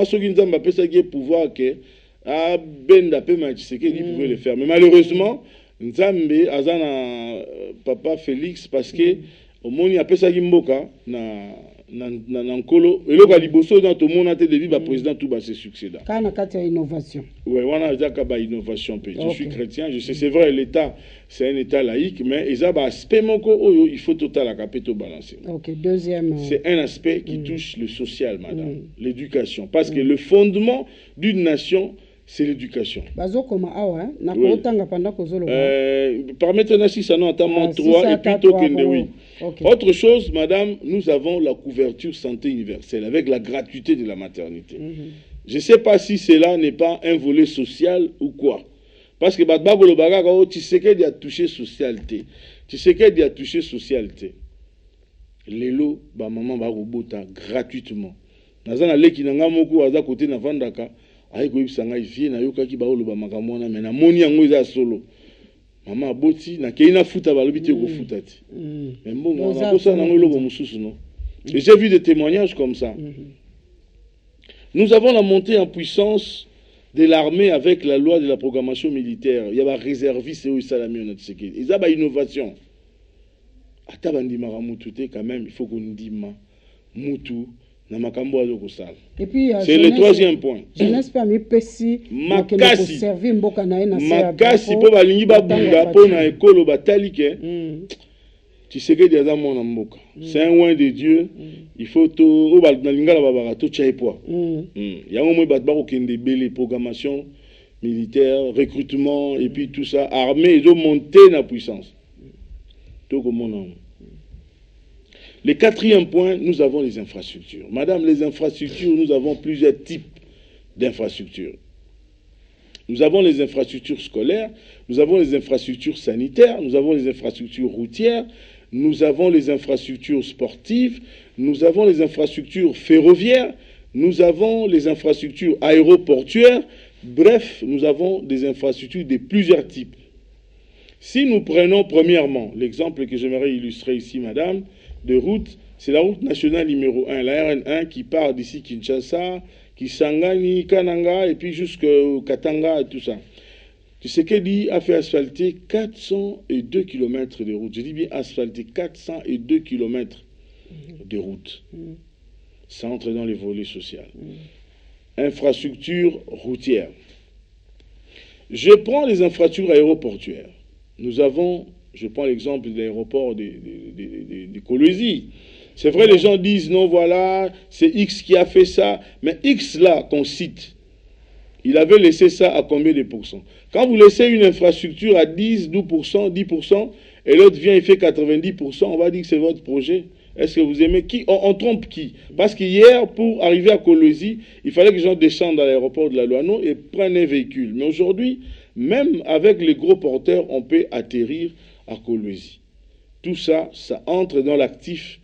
ce qui nous a appelé ça qui est pouvoir que Ben Dapé Tshisekedi pouvait le faire. Mais malheureusement, Nzambe azana papa Félix parce que au monde il appelle ça Mboka na nkolo eloko liboso dans tout le monde a été devi ba président tout ba se succéda. Kana kati ya innovation. Ouais, on a déjà ba innovation pe. Je suis chrétien, je sais c'est vrai l'état c'est un état laïque mais ça ba aspect moko il faut total la capeto balancer. OK, deuxième c'est un aspect qui touche le social madame, l'éducation parce que le fondement d'une nation c'est l'éducation. Permettez-moi si ça n'a pas 3 et puis tokende oui. Autre chose, madame, nous avons la couverture santé universelle avec la gratuité de la maternité. Je ne sais pas si cela n'est pas un volet social ou quoi. Parce que tu sais qu'il y a touché socialité. Tu sais qu'il y a touché socialité. Les lots, maman va robota gratuitement. Dans un allée qui n'a pas beaucoup à côté de Vandaka. Aïe sanga ifie na yoka ki baolo ba makamona mais na moni yango eza solo mama boti na keina futa balobi te ko futa ti mais bon on a ça na ngolo mususu non et j'ai vu des témoignages comme ça. Nous avons la montée en puissance de l'armée avec la loi de la programmation militaire. Il y a ba réservistes et salami on a tseke ils a ba innovation ata bandima mutu te quand même il faut qu'on dima mutu. Et puis, c'est le troisième point. Jeunesse permis Pessi makasi servir mboka na ena makasi po balingi babunda po na ekolo batalike tu sais que des amants na mboka c'est un oin de Dieu il faut to o ba na lingala babara to chai poa yango mo bat ba ko kende belé programmation militaire recrutement et puis tout ça armée ils ont monté na puissance to ko mona. Le quatrième point, nous avons les infrastructures. Madame, les infrastructures, nous avons plusieurs types d'infrastructures. Nous avons les infrastructures scolaires, nous avons les infrastructures sanitaires, nous avons les infrastructures routières, nous avons les infrastructures sportives, nous avons les infrastructures ferroviaires, nous avons les infrastructures aéroportuaires. Bref, nous avons des infrastructures de plusieurs types. Si nous prenons premièrement l'exemple que j'aimerais illustrer ici, madame, de route, c'est la route nationale numéro 1, la RN1 qui part d'ici Kinshasa, Kisangani, Kananga et puis jusqu'au Katanga et tout ça. Tu sais qu'Edi a fait asphalter 402 km de route. Je dis bien asphalter 402 km de route. Ça entre dans les volets sociaux. Infrastructure routière. Je prends les infrastructures aéroportuaires. Nous avons, je prends l'exemple de l'aéroport de Kolwezi. C'est vrai, les gens disent, non, voilà, c'est X qui a fait ça. Mais X, là, qu'on cite, il avait laissé ça à combien de pourcents? Quand vous laissez une infrastructure à 10, 12%, 10%, et l'autre vient et fait 90%, on va dire que c'est votre projet. Est-ce que vous aimez qui? On trompe qui? Parce qu'hier, pour arriver à Kolwezi, il fallait que les gens descendent à l'aéroport de la Loano et prennent un véhicule. Mais aujourd'hui, même avec les gros porteurs, on peut atterrir à Kolwezi. Tout ça, ça entre dans l'actif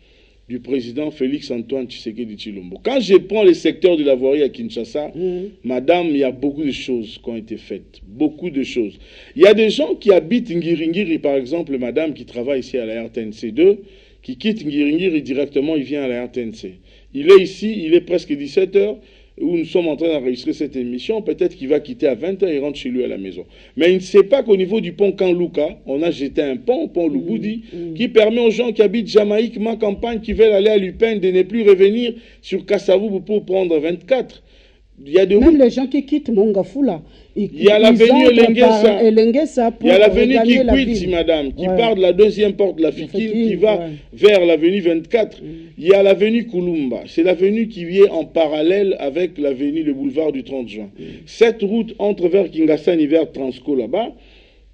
du président Félix-Antoine Tshisekedi Tshilombo. Quand je prends les secteurs de la voirie à Kinshasa, madame, il y a beaucoup de choses qui ont été faites. Beaucoup de choses. Il y a des gens qui habitent Ngiringiri, par exemple, madame, qui travaille ici à la RTNC2, qui quitte Ngiringiri directement, il vient à la RTNC. Il est ici, il est presque 17h, où nous sommes en train d'enregistrer cette émission. Peut-être qu'il va quitter à 20h et rentre chez lui à la maison. Mais il ne sait pas qu'au niveau du pont Kanluka, on a jeté un pont, pont Luboudi, qui permet aux gens qui habitent Jamaïque, ma campagne, qui veulent aller à Lupin, de ne plus revenir sur Kassavou pour prendre 24. Il y a même les gens qui quittent Mongafula. Il y a l'avenue Elenguessa. Il y a l'avenue Kikwiti, madame, qui part de la deuxième porte de la Fikine, qui va vers l'avenue 24. Il y a l'avenue Kulumba. C'est l'avenue qui vient en parallèle avec l'avenue, le boulevard du 30 juin. Cette route entre vers Kingasani, vers Transco là-bas,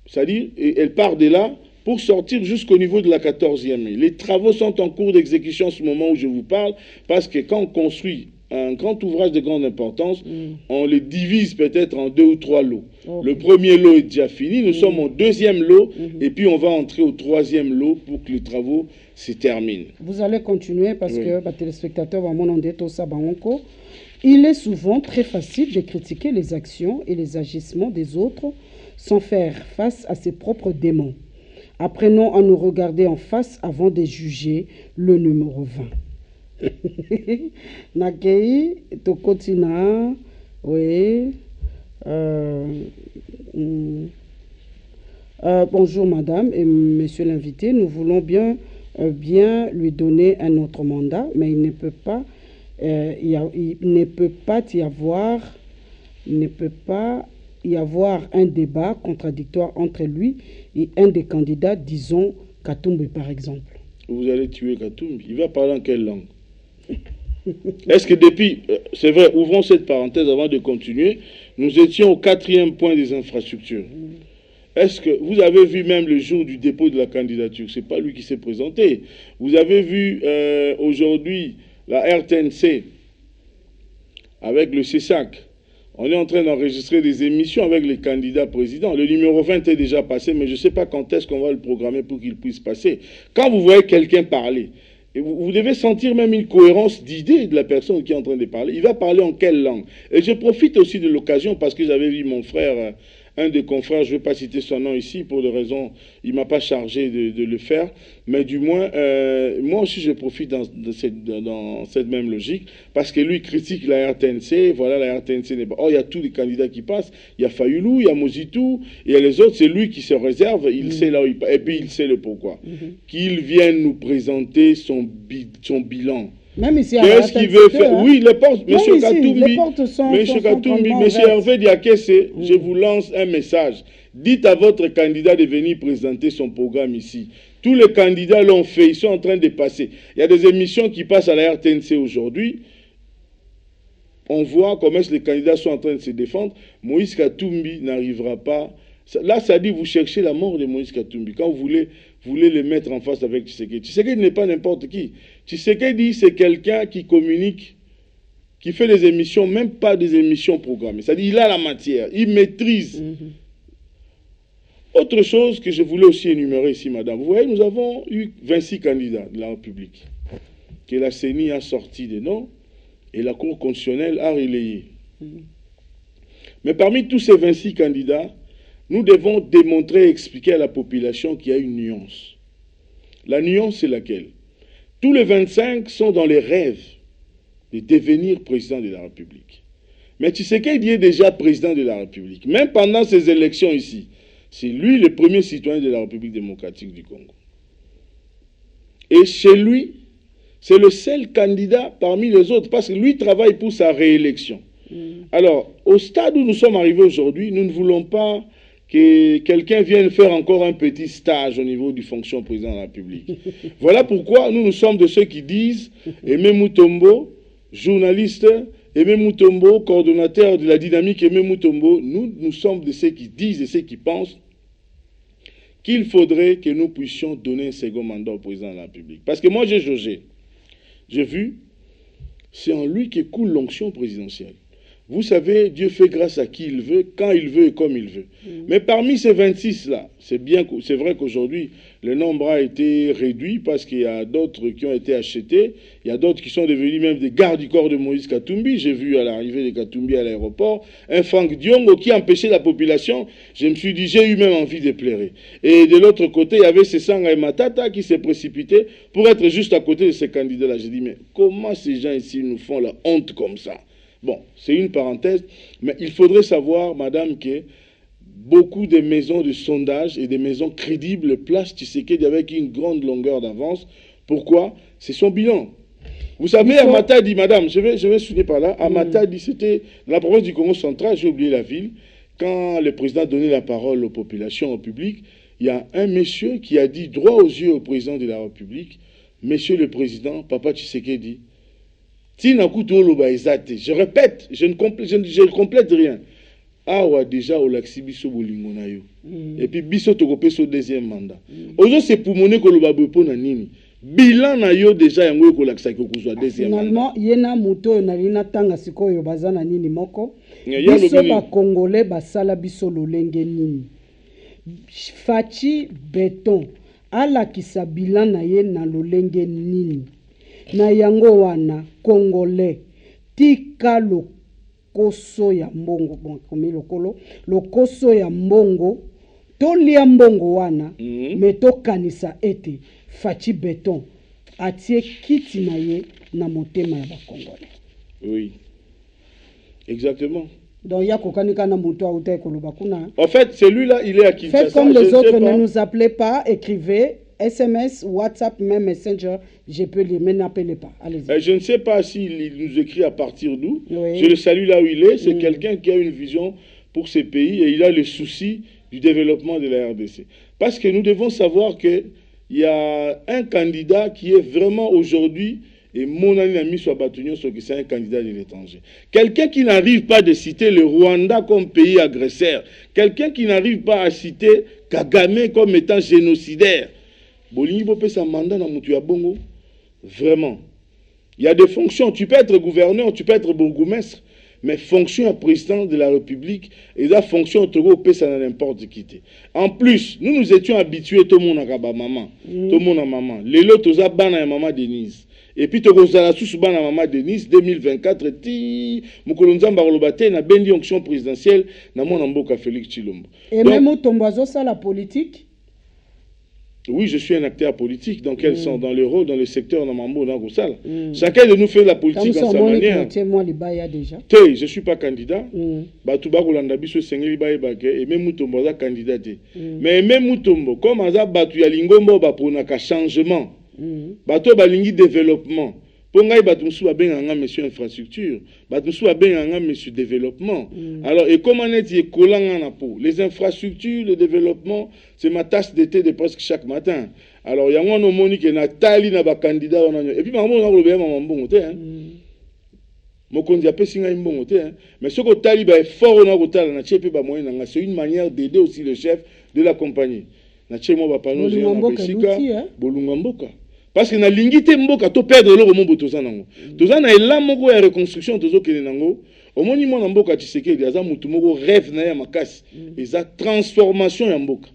c'est-à-dire, elle part de là pour sortir jusqu'au niveau de la 14e. Les travaux sont en cours d'exécution en ce moment où je vous parle, parce que quand on construit un grand ouvrage de grande importance, on le divise peut-être en 2 ou 3 lots. Le premier lot est déjà fini, nous sommes au 2e lot, et puis on va entrer au 3e lot pour que les travaux se terminent. Vous allez continuer parce que les téléspectateurs vont demander tout ça. Il est souvent très facile de critiquer les actions et les agissements des autres sans faire face à ses propres démons. Apprenons à nous regarder en face avant de juger le numéro 20. Nakei, Tokotina, oui. Bonjour madame et monsieur l'invité, nous voulons bien lui donner un autre mandat, mais il ne peut pas y avoir un débat contradictoire entre lui et un des candidats, disons Katumbi par exemple. Vous allez tuer Katumbi. Il va parler en quelle langue? Est-ce que depuis, c'est vrai, ouvrons cette parenthèse avant de continuer, nous étions au 4e point des infrastructures. Est-ce que vous avez vu même le jour du dépôt de la candidature? C'est pas lui qui s'est présenté. Vous avez vu aujourd'hui la RTNC avec le CESAC. On est en train d'enregistrer des émissions avec les candidats présidents. Le numéro 20 est déjà passé, mais je ne sais pas quand est-ce qu'on va le programmer pour qu'il puisse passer. Quand vous voyez quelqu'un parler, et vous devez sentir même une cohérence d'idée de la personne qui est en train de parler. Il va parler en quelle langue? Et je profite aussi de l'occasion parce que j'avais vu mon frère, un des confrères, je ne vais pas citer son nom ici pour des raisons, il ne m'a pas chargé de le faire, mais du moins, moi aussi je profite dans cette même logique, parce que lui critique la RTNC, voilà, la RTNC n'est pas... Oh, il y a tous les candidats qui passent, il y a Fayoulou, il y a Mozitou, il y a les autres, c'est lui qui se réserve, il sait là où il passe, et puis il sait le pourquoi. Qu'il vienne nous présenter son bilan. Même ici, qu'est-ce qu'il veut faire? Oui, les portes, M. Katumbi, M. Hervé Diakese, je vous lance un message. Dites à votre candidat de venir présenter son programme ici. Tous les candidats l'ont fait, ils sont en train de passer. Il y a des émissions qui passent à la RTNC aujourd'hui. On voit comment les candidats sont en train de se défendre. Moïse Katumbi n'arrivera pas. Là, ça dit, vous cherchez la mort de Moïse Katumbi. Quand vous voulez le mettre en face avec Tshisekedi. Tshisekedi n'est pas n'importe qui. Tshisekedi, c'est quelqu'un qui communique, qui fait des émissions, même pas des émissions programmées. C'est-à-dire, il a la matière, il maîtrise. Autre chose que je voulais aussi énumérer ici, madame. Vous voyez, nous avons eu 26 candidats de la République, que la CENI a sorti des noms, et la Cour constitutionnelle a relayé. Mais parmi tous ces 26 candidats, nous devons démontrer et expliquer à la population qu'il y a une nuance. La nuance, c'est laquelle? Tous les 25 sont dans les rêves de devenir président de la République. Mais Tshisekedi est déjà président de la République. Même pendant ces élections ici, c'est lui le premier citoyen de la République démocratique du Congo. Et chez lui, c'est le seul candidat parmi les autres, parce que lui travaille pour sa réélection. Alors, au stade où nous sommes arrivés aujourd'hui, nous ne voulons pas que quelqu'un vienne faire encore un petit stage au niveau du fonction président de la République. Voilà pourquoi nous sommes de ceux qui disent, Aimé Mutombo, journaliste, Aimé Mutombo, coordonnateur de la dynamique Aimé Mutombo, nous sommes de ceux qui disent et ceux qui pensent qu'il faudrait que nous puissions donner un second mandat au président de la République. Parce que moi j'ai jaugé, j'ai vu, c'est en lui que coule l'onction présidentielle. Vous savez, Dieu fait grâce à qui il veut, quand il veut et comme il veut. Mais parmi ces 26-là, c'est vrai qu'aujourd'hui, le nombre a été réduit parce qu'il y a d'autres qui ont été achetés. Il y a d'autres qui sont devenus même des gardes du corps de Moïse Katumbi. J'ai vu à l'arrivée de Katumbi à l'aéroport un Franck Diongo qui empêchait la population. Je me suis dit, j'ai eu même envie de pleurer. Et de l'autre côté, il y avait Sessanga et Matata qui s'est précipité pour être juste à côté de ces candidats-là. J'ai dit, mais comment ces gens ici nous font la honte comme ça? Bon, c'est une parenthèse, mais il faudrait savoir, madame, que beaucoup de maisons de sondage et des maisons crédibles placent Tshisekedi avec une grande longueur d'avance. Pourquoi? C'est son bilan. Vous savez, à Matadi, madame, je vais souligner par là, à Matadi, c'était la province du Congo central, j'ai oublié la ville, quand le président donnait la parole aux populations, au public, il y a un monsieur qui a dit droit aux yeux au président de la République, monsieur le président, papa Tshisekedi, je répète, je ne complète rien. Awa déjà au laxi biso bolingo na yo. Et puis biso tokope so deuxième mandat. Ozo se pour monnaie ko loba bopo na nini. bilan na yo déjà yango ekolakisa kokozwa deuxième finalement yena moto nalina tanga sikoyo bazana nini moko Ya biso lobini. bakongole basala biso lolenge nini Faci Beton alakisa bilan na ye na lolenge nini na yango wana congolais tika lokoso ya mbongo bon komi lokolo lokoso ya mbongo tolia mbongo wana me tokanisa ete Faci Beton atie kiti na ye na motema ya bakongolais. Oui, exactement. Donc ya kokanika na moto auta ekoloba kuna. En fait, celui-là, il est à Kinshasa. Faites comme je les ne autres, sais ne pas. nous appelez pas, écrivez SMS, WhatsApp, même Messenger, je peux lire, mais n'appelez pas. Allez-y. Je ne sais pas s'il nous écrit à partir d'où. Oui. Je le salue là où il est. C'est quelqu'un qui a une vision pour ces pays et il a le souci du développement de la RDC. Parce que nous devons savoir qu'il y a un candidat qui est vraiment aujourd'hui, et mon ami soit Batunion, c'est un candidat de l'étranger. Quelqu'un qui n'arrive pas de citer le Rwanda comme pays agresseur. Quelqu'un qui n'arrive pas à citer Kagame comme étant génocidaire. Bolingi Bopé sa mandat na mutu ya bongo. Vraiment. Il y a des fonctions. Tu peux être gouverneur, tu peux être bourgmestre, mais fonction à président de la République, et la fonction au ça n'importe qui. En plus, nous étions habitués, tout le monde a maman, tout le monde a maman. Les lots, tout ça, bana maman Denise. Et puis, tu as sous bana maman Denise, 2024, ti, Moukolonzamba Rolobate, na bendi onction présidentielle, na mon amboka Félix Chilombo. Et même au Tomboazo, ça, la politique? Oui, je suis un acteur politique. Dans quel sens? Dans le rôle, dans le secteur, dans Mambo, dans Goussala. Chacun de nous fait la politique à sa manière. Moi, les déjà. Je ne suis pas candidat. Batouba Rolanda Biso Sengeli Baye Bake, et même Moutombo, est candidat. Mais même Moutombo, comme Aza Batou Yalingombo, pour un changement. Batou Balingi développement. Pour nga batou msou ba benga monsieur infrastructure, batou msou ba benga monsieur développement. Alors et comment est-il kolanga na po? Les infrastructures, le développement, c'est ma tasse d'été de presque chaque matin. Alors yango no moni ke na tali na ba candidat wana. Et puis maman na ko be maman mbongo te hein. Mokonzi apesi nga mbongo te hein. Mais ce que tali ba effort na ko tala na chepe ba moyen nga, c'est une manière d'aider aussi le chef de la compagnie. Na chemo ba pano je na pesika bolunga mboka. Parce que na lingité mboka to perdre le rombo toza nango. Toza na elan moko ya reconstruction tozo kene nango. Omoni mona mboka Tshisekedi aza mutu moko rêve na ya makasi. Eza transformation ya mboka.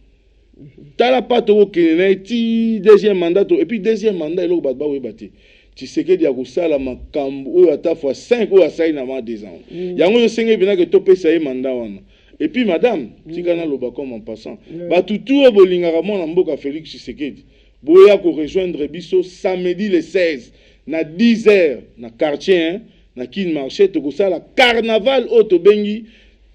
Tala pato kene na ti deuxième mandat et puis deuxième mandat eloko bat ba we baté. Tshisekedi ya kosala makambo oyo ata fois 5 oyo asali na ma 2 ans. Yango yo senge bina ke to pesa ye mandat wana. Et puis madame, tika na loba comme en passant. Ba tutu o bolingaka mona mboka Félix Tshisekedi. Boya ko rejoindre biso samedi le 16 na 10h na quartier hein, na kin marché to la carnaval auto bengi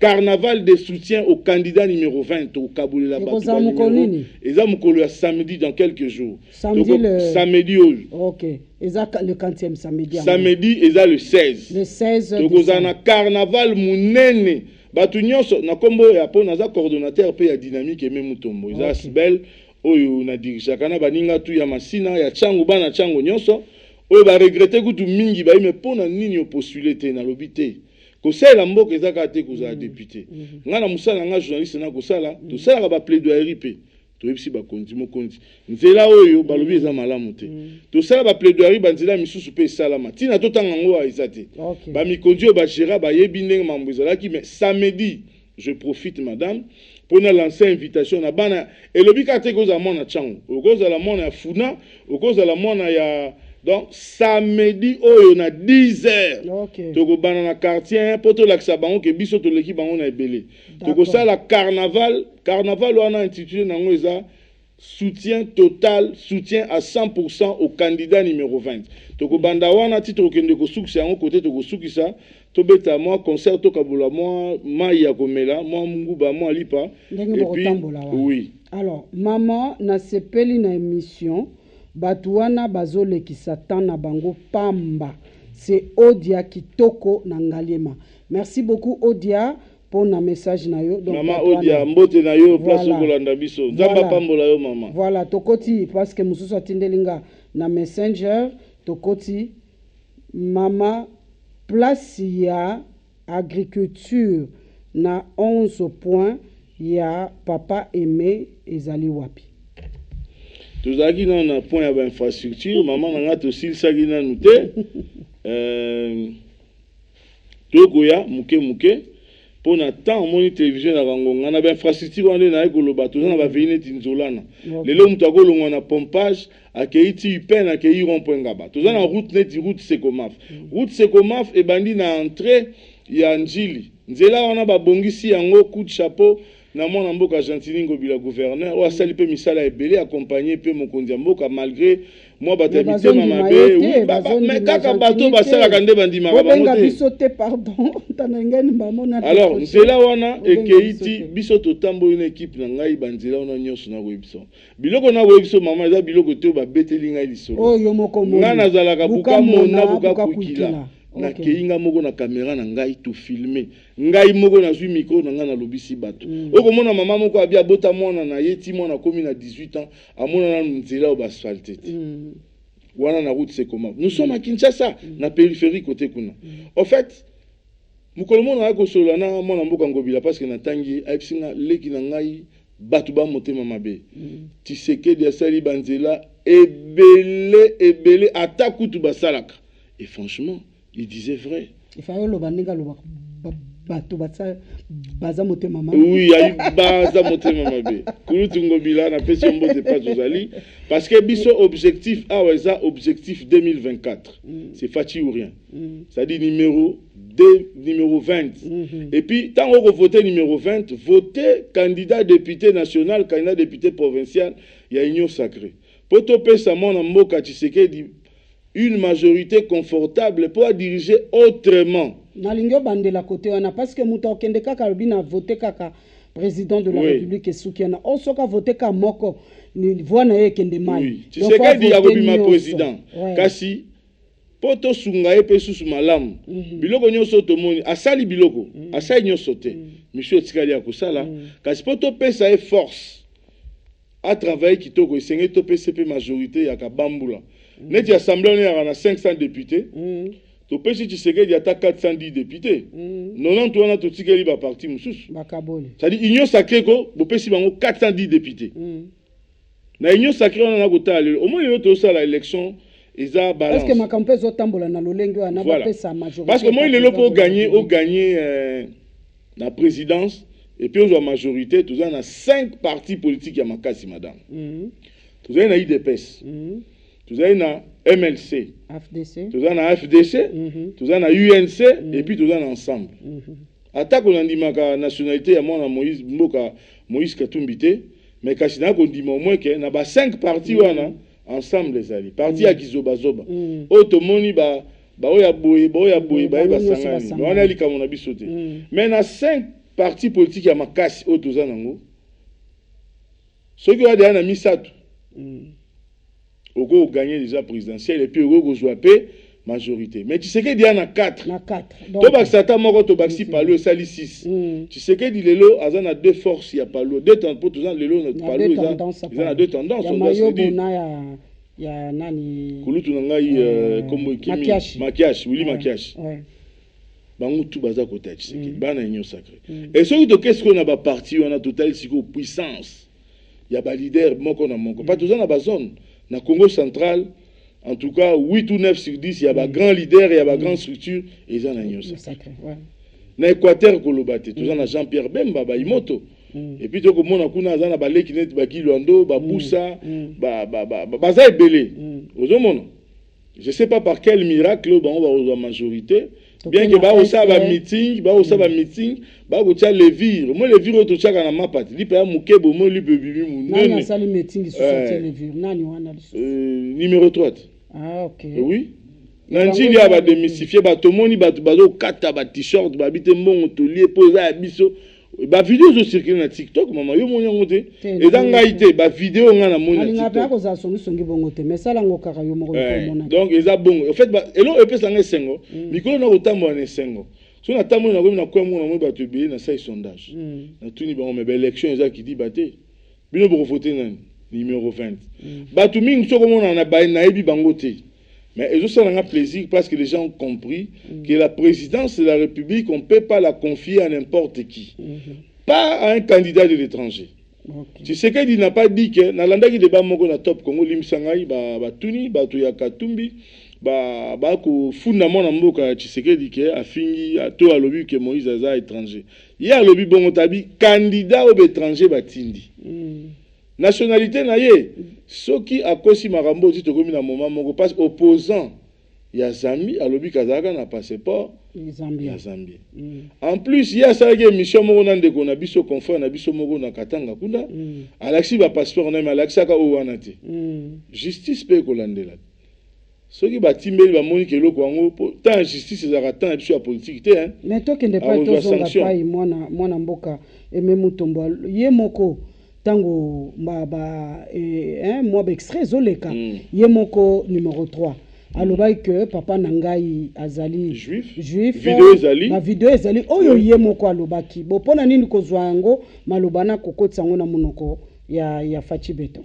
carnaval de soutien au candidat numéro 20 au Kaboul la bataille. Et ça mukolo samedi dans quelques jours. Samedi OK. Et ça le 40e samedi. Samedi et ça le 16. Le 16. To na carnaval munene. Batu nyonso na kombo ya po na za coordonnateur pe ya dynamique et même mutombo. Eza Sibel oyo na dirigaka na baninga tu ya masina ya chango bana chango nyonso oyo ba regretter kutu mingi ba ime pona nini o postuler te na lobité ko sala mboka ezaka te ko za député nga na musala nga journaliste na ko sala to sala ba plaidoirie pe to yebisi ba konzi mokonzi nzela oyo ba lobi eza malamu te to sala ba plaidoirie ba nzela misusu pe sala matina to tanga ngo a ezate ba mikonzi o ba gera ba yebi ndenge mambo ezalaki mais samedi je profite madame pour nous lancer invitation na bana et le bikate koza mona chango okoza la mona ya funa okoza la mona ya donc samedi oyo na 10h toko bana na quartier poto laksa bango ke biso to leki bango na ebele toko sala carnaval wana intitulé nango eza soutien total, soutien à 100% au candidat numéro 20. Toko banda wana titre kende ko suksi yango côté toko sukisa to beta moi concert to kabula moi maya komela moi munguba moi lipa et puis oui. Alors maman na sepeli na émission batuana bazole ki satan na bango pamba c'est Odia Kitoko na Ngaliema. Merci beaucoup Odia pour na message na yo. Donc maman Odia mbote na yo place kolanda biso nzamba pambola yo maman. Voilà tokoti parce que mususu atindelinga na messenger tokoti mama place ya agriculture na 11 points ya papa aimé ezali wapi. tozalaki nano na point ya bainfrastructure mama na nga tosilisaki nanu te tokoya moke mpo na temps omoni télévision na kangonga na bainfrastructure wana nde naye koloba toza na bavei neti nzolana lelo moto akolongwa na pompage akei ti upene akei rond-point ngaba toza na route neti route Secomaf route Secomaf ebandi na entrée ya njili nzela wana babongisi yango coup de chapeau na mwana mboka Gentili Ngobila gouverneur oyo asali mpe misala ebele accompagné mpe mokonzi ya mboka malgré mwa bato ya mitema mabe me kaka bato basalaka nde bandimaka bango te alors nzela wana ekei ti biso totamboli na ekipe na ngai banzela wana nyonso nakoyebi biso biloko nakoyebi biso mama eza biloko te oyo babeteli ngai lisolo ngai nazalaka bukamona bukakwikila nakei nga moko na kamera na ngai to filmer ngai moko nazwi micro na ngai nalobisi bato okomona mama moko abi abota mwana na ye ti mwana akomi na 18 ans amona na nzela oyo baasfalte te wana na route Secomaf nous sommes à Kinshasa na périphérie côté kuna en fait mokolo mona ya kosolola na mwana mboka Ngobila parce que natangi ayebisi nga leki na ngai bato bamotema mabe Tshisekedi asali banzela ebele ata kutu basalaka et franchement il disait vrai. Il fallait le baninga le bato baza motema mabe. Oui, ali baza motema mabe. Kulutu Ngobila na pesi mbote pas ozali parce que biso objectif aweza objectif 2024. C'est fati ou rien. Ça dit numéro 20 et puis tant qu'on voter numéro 20 voter candidat député national candidat député provincial il y a union sacrée pour topé sa mona mboka Tshisekedi une majorité confortable pour diriger autrement. Nalingo bandela côté wana parce que muta okende kaka bina voter kaka président de la République et soukiana on soka voter ka moko ni voix na yekende mai. Oui, Tshisekedi akobima président. Kasi poto sungaye pe susu malamu. Biloko nyonso tomoni asali biloko, asali nyonso te. Monsieur Tikali akosala kasi poto pesa e force à travailler kitoko esengé to PCP majorité ya kabambula. Neti assemblée on a 500 députés. To pesi Tshisekedi ata 410 députés. 90 wana to tikeli ba parti mususu. Bakabole. C'est-à-dire union sacrée ko bo pesi bango 410 députés. Na union sacrée on a kota au moins yo to sala élection eza balance. Est-ce que makampe zo tambola na lolenge wana ba pesa majorité? Parce que moi il est là pour gagner la présidence et puis aux majorité tous on a 5 partis politiques ya makasi madame. Tous on a IDPS. Tous on a MLC, FDC, tous on a FDC, tous on a UNC et puis tous on a ensemble. Attaque on a dit ma nationalité à moi Moïse Mboka Moïse Katumbite, mais kasi na ko dit au moins que na ba 5 partis wana ensemble les alliés. Parti ya Kizoba Zoba. Otomoni ba oya boye ba sangani. On a li comme on a bisoté. Mais na 5 partis politiques ya makasi o tous nango. Ceux qui ont déjà na misato. Ogo gagné déjà présidentiel et puis Ogo jouer majorité. Mais tu sais qu'il y en a 4. Na 4. Tobak Satan moko Tobaksi Palo sali 6. Tu sais que dit lelo azan a deux forces, il y a Palo, deux temps pour tous lelo notre Palo ils ont deux tendances, on doit se dire. Il y a nani Kulutu ngai comme Kimi Makiash, Willy Makiash. Ouais. Bango tout baza côté tu sais que bana union sacrée. Et ceux qui qu'est-ce qu'on a ba parti, on a total psycho puissance. Il y a ba leader moko na moko. Pas tous na ba zone. Na Congo central, en tout cas, 8 ou 9 sur 10, il y a des grands leaders, il y a des grandes structures, et ils ont un sacré. Na Équateur, Kolobate, tout ça, na Jean-Pierre Bemba, Imoto. Et puis, tout le monde a kuna na balé qui n'est pas qui Luando, Boussa, Baza et Belé. Je ne sais pas par quel miracle, on va avoir la majorité. Bien que ba osa ba meeting, ba ko tia levir. Moi levir o to tia kana mapati. Li pa mukebo mo li be bibi mu. Nani asali meeting sur tia levir. Nani wana numéro 3. Ah OK. Oui. Nanti li aba démystifier ba to moni ba zo kata ba t-shirt ba bite mbongo to li posa ya biso. Ba vidéo zo circuler na TikTok mama yo moni ngote. Et danga ite ba vidéo nga na moni na TikTok. Alinga ba ko za songi songi bongo te. Mais sala ngo kaka yo moko mona. Donc eza bon. En fait ba elo epesa nga sengo. Mikolo na kotambo na sengo. So na tambo na ko na kwa mona mo ba to be na sai sondage. Na tuni ba me ba élection eza ki di baté. Bino bo voter nani numéro 20. Ba to mingi so ko mona na ba na ebi bango te. Mais ça a un plaisir parce que les gens ont compris que la présidence de la République, on ne peut pas la confier à n'importe qui. Pas à un candidat de l'étranger. Okay. Tshisekedi n'a pas dit que Nalanda qui débat moko na top Congo limsangai ba tuni ba to ya Katumbi ba ko funda mona mboka Tshisekedi ke afingi to alobi que Moïse aza étranger. Ya alobi bongo tabi candidat au étranger batindi. Nationalité na ye soki akosi makambo ti tokomi na moment moko passe opposant ya Zambie alobi kazaka na passeport ya Zambie. En plus il y a ça qui émission moko na ndeko na biso confrère na biso moko na Katanga kuna alaxi ba passeport na alaxi ka o wana te. Justice pe ko landela. Soki batimbeli ba moni keloko yango tant justice ezaka tant biso ya politique te hein. Mais to kende pa to zonga pa mwana mboka eme mutombo ye moko tango ba moi extrait zoleka ye moko numéro 3 alobai que papa nangai azali juif video ezali ba video ezali oyo ye moko alobaki bo pona nini kozwa yango malobana kokotsa ngo na munoko ya Fachi Beton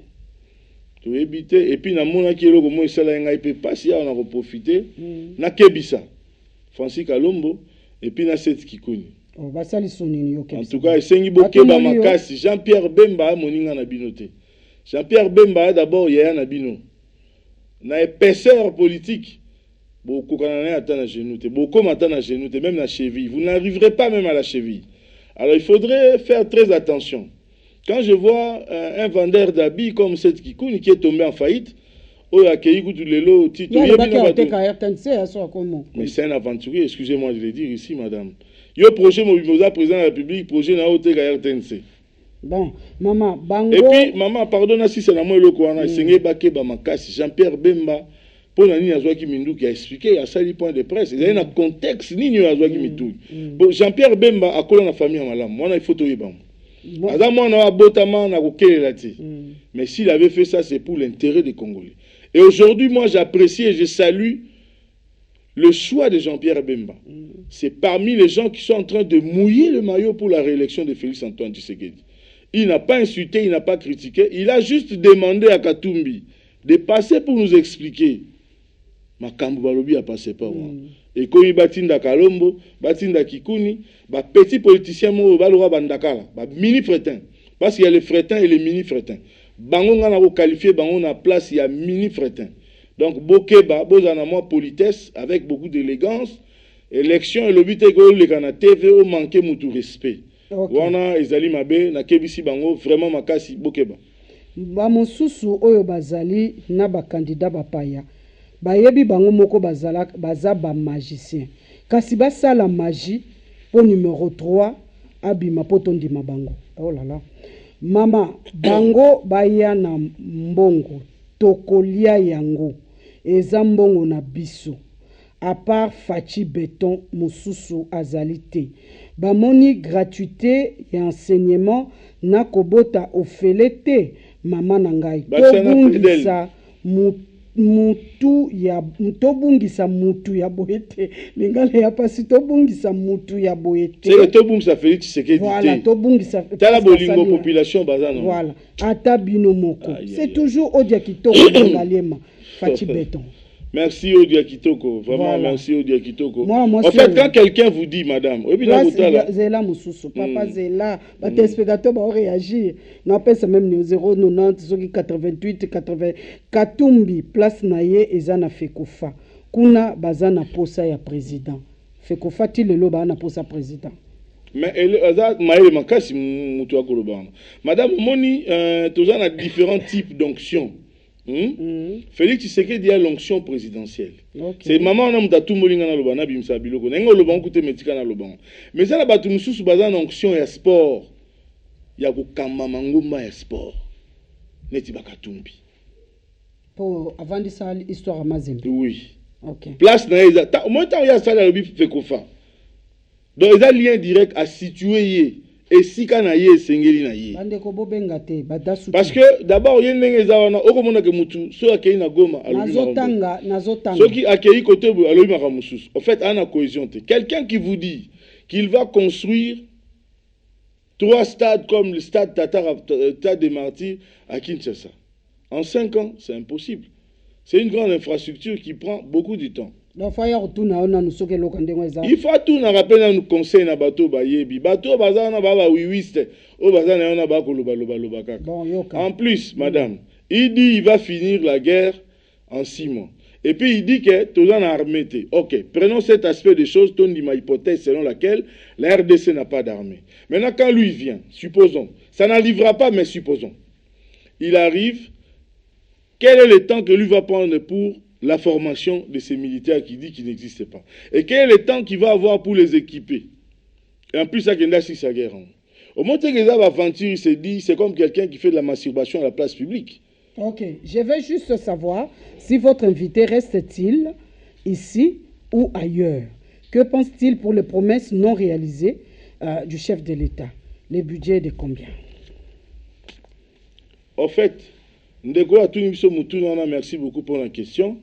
to éviter et puis na mona ki eloko mo esala ngai pe pasi ya on a profiter na kebisa Francis Kalombo et puis na set kikuni. Oh, basali sonini yo kebisa. En tout cas esengi bokeba makasi Jean-Pierre Bemba moninga na binote. Jean-Pierre Bemba d'abord yaya na bino. Na épaisseur politique, beaucoup quand atteint la genou, beaucoup m'attendent à genoux, même la cheville. Vous n'arriverez pas même à la cheville. Alors il faudrait faire très attention. Quand je vois un vendeur d'habits comme cette Kikouni qui est tombé en faillite, mais c'est un aventurier, excusez-moi de le dire ici, madame. Le projet Mobimosa, président de la République, projet Naoteka RTNC. Bon, maman, bango. Et puis, maman, pardonne si c'est la moi le Kouana, c'est Baké Bamakasi, Jean-Pierre Bemba, pour Nani Azouaki Mindou qui a expliqué, il y a ça les points de presse, il y a un contexte, ni Azouaki Mindou. Bon, Jean-Pierre Bemba a collé la famille en malam, moi, il faut tout y bam. Adam, moi, on a botama, on a coqué là mais s'il avait fait ça, c'est pour l'intérêt des Congolais. Et aujourd'hui, moi, j'apprécie et je salue le choix de Jean-Pierre Bemba. C'est parmi les gens qui sont en train de mouiller le maillot pour la réélection de Félix Antoine Tshisekedi. Il n'a pas insulté, il n'a pas critiqué. Il a juste demandé à Katumbi de passer pour nous expliquer. Makambo Balobi a passé par moi. Et quand il batinda Kalombo, batinda Kikuni, petit politicien mo balora bandakala, mini fretin. Parce qu'il y a les frétins et les mini frétins. Bango ngana ko qualifier bango na place il y a mini fretin. Donc bokeba bozana moi politesse avec beaucoup d'élégance. Élection et le but est que les Ghana TV ont manqué mutu respect. Wana ezali mabe na kebisi bango vraiment makasi bokeba ba mosusu oyo bazali na ba candidat bapaya bayebi bango moko bazala baza ba magicien kasi basala magie pour numéro 3 abima potondi mabango. Oh là là mama bango baya na mbongo tokolia yango eza mbongo na biso à part Fachi Beton mosusu azalite bamoni gratuité et enseignement na kobota ofelete mama nangai tobungisa mutu ya tobungisa mutu ya boete lingala ya pasi tobungisa mutu ya boete c'est tobungisa Félix Tshisekedi voilà tobungisa tala bolingo population bazana voilà ata bino moko c'est toujours odia kitoko ngaliema Fachi Beton. Merci Odia Kitoko, vraiment voilà. Merci Odia Kitoko. En fait, quand quelqu'un vous dit, madame, Zela Moussoussou, papa Zela, les téléspectateurs vont réagir. On appelle ça même 090 88 80 Katumbi, place Naye et Zana Fekofa. Kuna bazana posa ya président. Fekofa ti lelo ba na posa président. Mais maïle makasi mutu akolobana. Madame Moni, tous on a différents types d'onctions. Félix Tshisekedi a l'onction présidentielle. C'est maman on a tout molinga na lobana bimsa biloko. Nengo lobango kute metika na lobango. Mais ça la batu mususu baza na onction ya sport. Ya ko kamba mangumba ya sport. Neti bakatumbi. Pour avant de ça histoire à Mazembe. Oui. OK. Place na eza. Moi ta ya ça la bi fekofa. Donc il y a lien direct à situer et si kana ye sengeli na ye parce que d'abord il y a ndenge zawana okomona ke mutu so akei na Goma nazotanga so qui akei côté alobi makamususu en fait ana cohésion te quelqu'un qui vous dit qu'il va construire 3 stades comme le stade Stade des Martyrs à Kinshasa en 5 ans c'est impossible, c'est une grande infrastructure qui prend beaucoup de temps. il faut tout na rappeler nous conseil na bateau bayebi bateau bazana baba wiwiste o bazana na ba koloba loba kaka. En plus madame, il dit il va finir la guerre en 6 mois. Et puis il dit que tout en armée. OK, prenons cet aspect des choses, ton ma hypothèse selon laquelle la RDC n'a pas d'armée. Maintenant quand lui vient, supposons, ça n'arrivera pas mais supposons. Il arrive, quel est le temps que lui va prendre pour la formation de ces militaires qui dit qu'il n'existe pas? Et quel est le temps qu'il va avoir pour les équiper? Et en plus, ça qui est sa guerre. Au moment où les aventures, il se dit, c'est comme quelqu'un qui fait de la masturbation à la place publique. Ok, je vais juste savoir si votre invité reste-t-il ici ou ailleurs. Que pense-t-il pour les promesses non réalisées du chef de l'État? Les budgets de combien? En fait, merci beaucoup pour la question.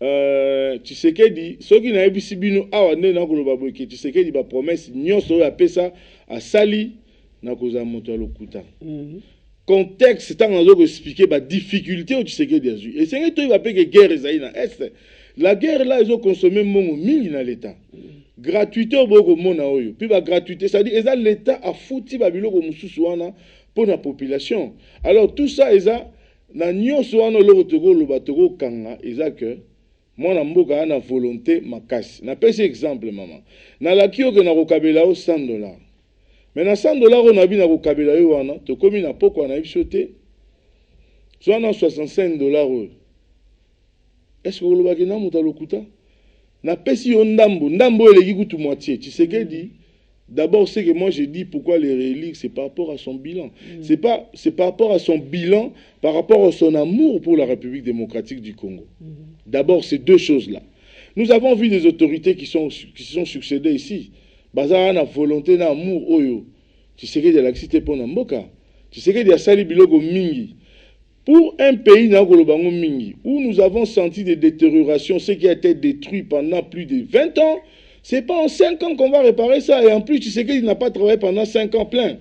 Tu sais qu'il dit, ceux qui n'ont pas bino awa ne na koloba boke, tu sais qu'il dit ba promesse nyonso ya pesa a sali na koza moto ya lokuta. Contexte tant on expliquer ba difficulté tu sais qu'il dit. Et c'est que tu vas payer guerre ezali na est. La guerre là ils ont consommé mongo mingi na l'état. Gratuité au boko mona oyo. Puis ba gratuité ça dit eza l'état a fouti ba biloko mususu wana pour la population. Alors tout ça eza na nyonso wana lo toko lo batoko kanga eza que moi mboka ana volonté makasi. Na pese exemple maman. Na la kio que na kokabela o $100. Mais na $100 on a bi na kokabela yo wana to komi na poko na biso te. Soit na $65. Est-ce que lo bakina muta lokuta? Na pesi yo ndambo eleki kutu moitié. Tu sais que dit d'abord, c'est que moi je dis pourquoi les réélire, c'est par rapport à son bilan. C'est par rapport à son bilan, par rapport à son amour pour la République démocratique du Congo. D'abord, ces deux choses-là. Nous avons vu des autorités qui sont succédées ici. Bazar na volonté na amour oyo. Tu sais que de l'accident pour Namboka. Tu sais que de sali bilogo mingi. Pour un pays na kolobango mingi où nous avons senti des détériorations, ce qui a été détruit pendant plus de 20 ans. C'est pas en 5 ans qu'on va réparer ça. Et en plus, tu sais qu'il n'a pas travaillé pendant 5 ans plein.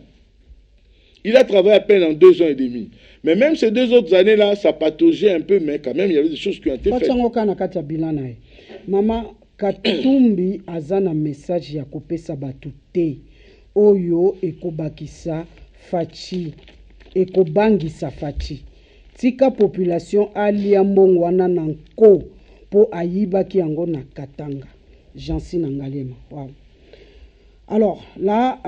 Il a travaillé à peine en 2 ans et demi. Mais même ces 2 autres années-là, ça pataugeait un peu, mais quand même, il y avait des choses qui ont été faites. Maman, Katumbi azana message ya kopesa batu te. Oyo ekobakisa fachi. Ekobangisa fachi. Tika population alia mbongo wana nanko po ayiba ki yango na Katanga. Jansi Nangalema. Wow. Alors là,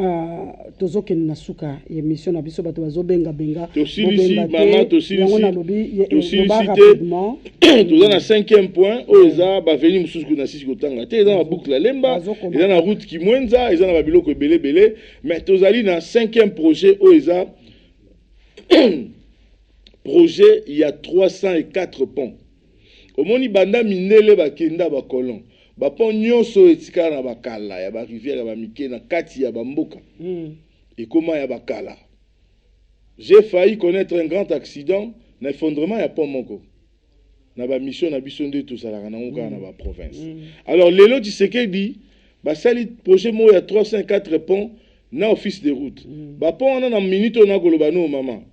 tozo ken nasuka émission na biso bato bazo benga Tosilisi maman tosilisi rapidement. Toza na 5e point oza ba veni mususu na sisi kotanga. Te eza na boucle la lemba, eza na route ki mwenza, eza na ba biloko belé mais tozali na 5e projet oza projet il y a 304 ponts. Omoni banda minele bakenda ba colon. Bapon nyonso etika na bakala ya ba rivière ya ba mike na kati ya bamboka. Et comment ya bakala. J'ai failli connaître un grand accident na effondrement ya pont moko. Na ba mission na biso nde tout ça la na ngoka na ba province. Alors lelo Tshisekedi ba sali projet mo ya 304 ponts na office de route. Ba pont na minute na koloba no maman.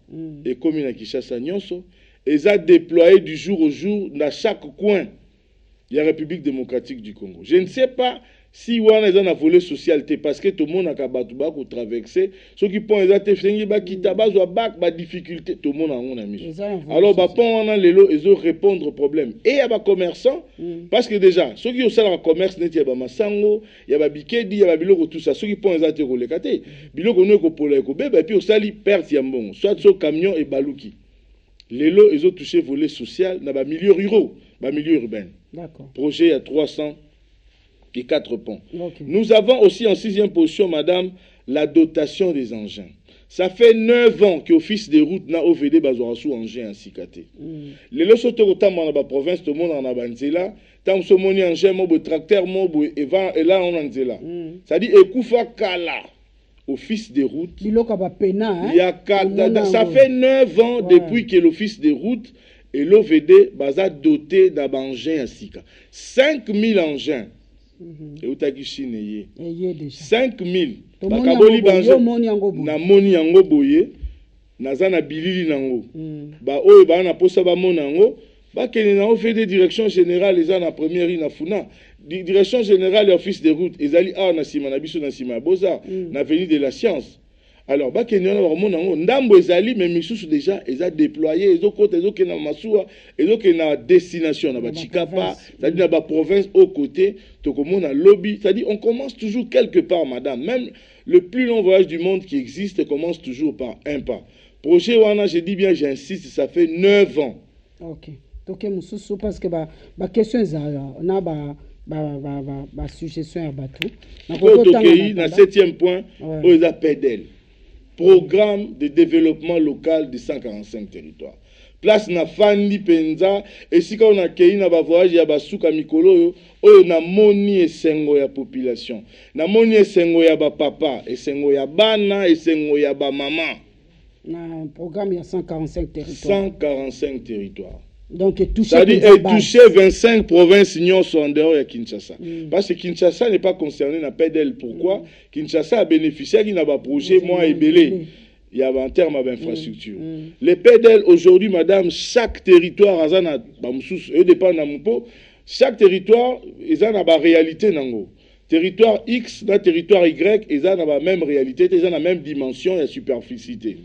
Et comme na Kinshasa nyonso eza déployé du jour au jour dans chaque coin. Il y a la République démocratique du Congo. Je ne sais pas si on a un volet social, parce que tout le monde a qu'à traverser. Ceux qui pensent qu'ils ont des difficultés, tout le monde a un mis. Alors, on a les lots, ils ont répondre au problème. Et il y a des commerçants, parce que déjà, ceux qui ont ça dans le commerce, il y a des massango, il y a des bikedi, il y a des biloko, tout ça. Ceux qui pensent qu'ils ont des biloko, nous avons et puis au sali, perte yambon, soit sur camion et balouki. Les lots, ils ont touché volet social dans les milieux ruraux, dans les milieux urbains. Projet à 304 ponts. Nous avons aussi en 6e position, madame, la dotation des engins. Ça fait 9 ans qu'Office des routes n'a OVD Bazorassou engin ainsi caté. Les leçons dans la province, tout le monde en a banzela. Tant que ce moni engin, mobo tracteur, mobo et là on en zela. Ça dit Ekoufa Kala. Office des routes. Il y a ça fait 9 ans depuis que l'Office des routes et l'OVD baza doté d'un engin ainsi. 5000 engins. Et où t'as dit 5000. Bakaboli banjo. Na moni yango boye. Naza na bilili nango. Ba oyo ba na posa ba monango. bakende na fait des directions générales eza na première ina funa direction générale et office des routes ezali awa na sima na biso na sima ya Beaux-Arts na avenue de la Science. Alors bakende na bakomona ngo ndambo ezali mais misusu déjà eza déployé ezokota ezokenda na masuwa ezokenda na destination na bachikapa c'est-à-dire na ba province au côté tokomona lobby, c'est-à-dire on commence toujours quelque part madame, même le plus long voyage du monde qui existe commence toujours par un pas. Projet wana je dis bien j'insiste ça fait 9 ans. OK. Donc mususu parce que ba question za na ba suggestion ya bato na tokei na 7e point oyo eza PEDEL, programme de développement local de 145 territoires. Place na fandi penza esika on akei na ba voyage ya basuka mikolo oyo na moni esengo ya population, na moni esengo ya ba papa, esengo ya bana, esengo ya ba mama. Na programme ya 145 territoires. 145 territoires. Donc toucher 25 provinces en dehors de Kinshasa. Parce que Kinshasa n'est pas concerné dans PEDEL. Pourquoi? Kinshasa a bénéficié d'un projet moins ébélé. Il y a en termes d'infrastructure. Les PEDEL aujourd'hui, madame, chaque territoire a chaque territoire ils ont la réalité nango. Territoire X, dans territoire Y, ils ont la même réalité, ils ont la même dimension et superficité.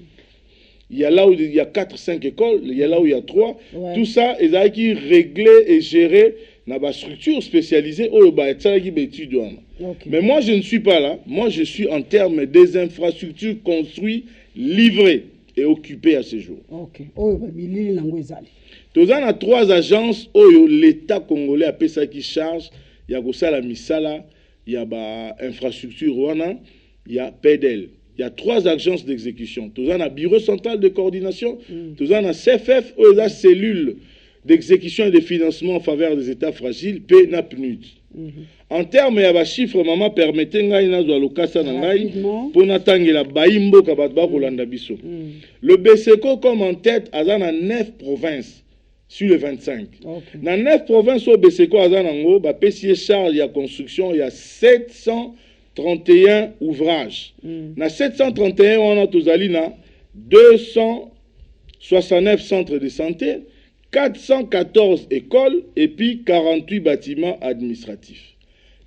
Il y a là où il y a 4-5 écoles, il y a là où il y a 3. Ouais. Tout ça, ils ont qui régler et gérer dans la structure spécialisée. Mais moi, je ne suis pas là. Moi, je suis en termes des infrastructures construites, livrées et occupées à ce jour. Ok. Tous a 3 agences où l'État congolais a payé ça qui charge. Il y a la Misala, il y a l'infrastructure Rwanda, il y a PEDEL. Il y a 3 agences d'exécution. Tout ça, on a bureau central de coordination. Tout ça, on a CFF, ou la cellule d'exécution et de financement en faveur des États fragiles, PNAPNUD. En termes, il y a des chiffres, maman, permettez le BCECO comme en tête, il y a 9 provinces sur les 25. Dans 9 provinces, au BCECO, il y a PCE charge, il y a construction, il y a 731 ouvrages. Na 731, on a tous ali na 269 centres de santé, 414 écoles et puis 48 bâtiments administratifs.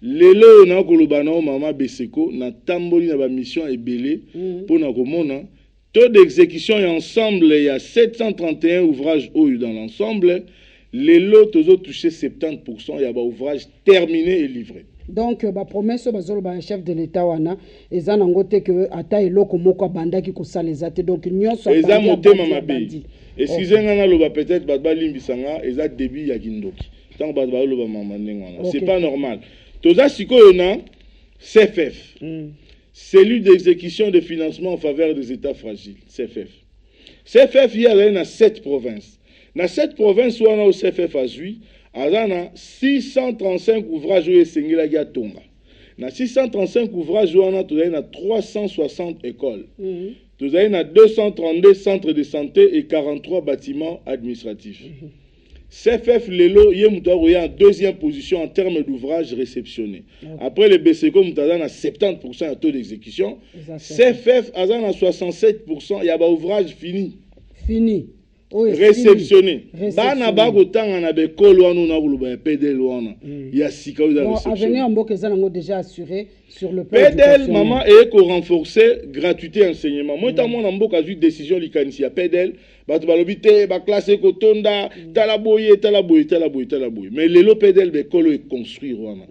Lelo na kolobana mama Beseko na tamboli na ba mission ebele pour na komona taux d'exécution et ensemble il y a 731 ouvrages dans l'ensemble. Lelo tozo touché 70%, il y a ba ouvrages terminés et livrés. Donc ba promesse bazolo ba chef de l'état wana eza nangote que ata eloko moko bandaki ko salezate donc nyonso eza motema mabe. Excusez-moi na loba peut-être ba limbisanga eza début ya kindoki. Tant ba loba mama ndengwana. C'est pas normal. Toza sikoyo na CFF. Cellule d'exécution de financement en faveur des États fragiles, CFF. CFF il y a na 7 provinces. Na 7 provinces wana au CFF azui azana 635 ouvrages où esengela ya tonga. Na 635 ouvrages wana tozali 360 écoles. Tozali 232 centres de santé et 43 bâtiments administratifs. CFF Lelo Yemutaro est en 2e position en termes d'ouvrages réceptionnés. Après le BCECO, Moutazan a 70% de taux d'exécution. CFF Azan a 67%. Il y a des ouvrages finis. Fini. Réceptionné. Bana bago tanga na be kolwanu na kuluba PEDEL wana. Ya sika uza réception. Avenir Mboka ezana déjà assuré sur le plan PEDEL maman et ko renforcer gratuité enseignement. Moi ta mona Mboka ju décision likanisi ya PEDEL bato balobi te ba classe ko tonda talaboye. Mais lelo PEDEL be kolo e construire wana.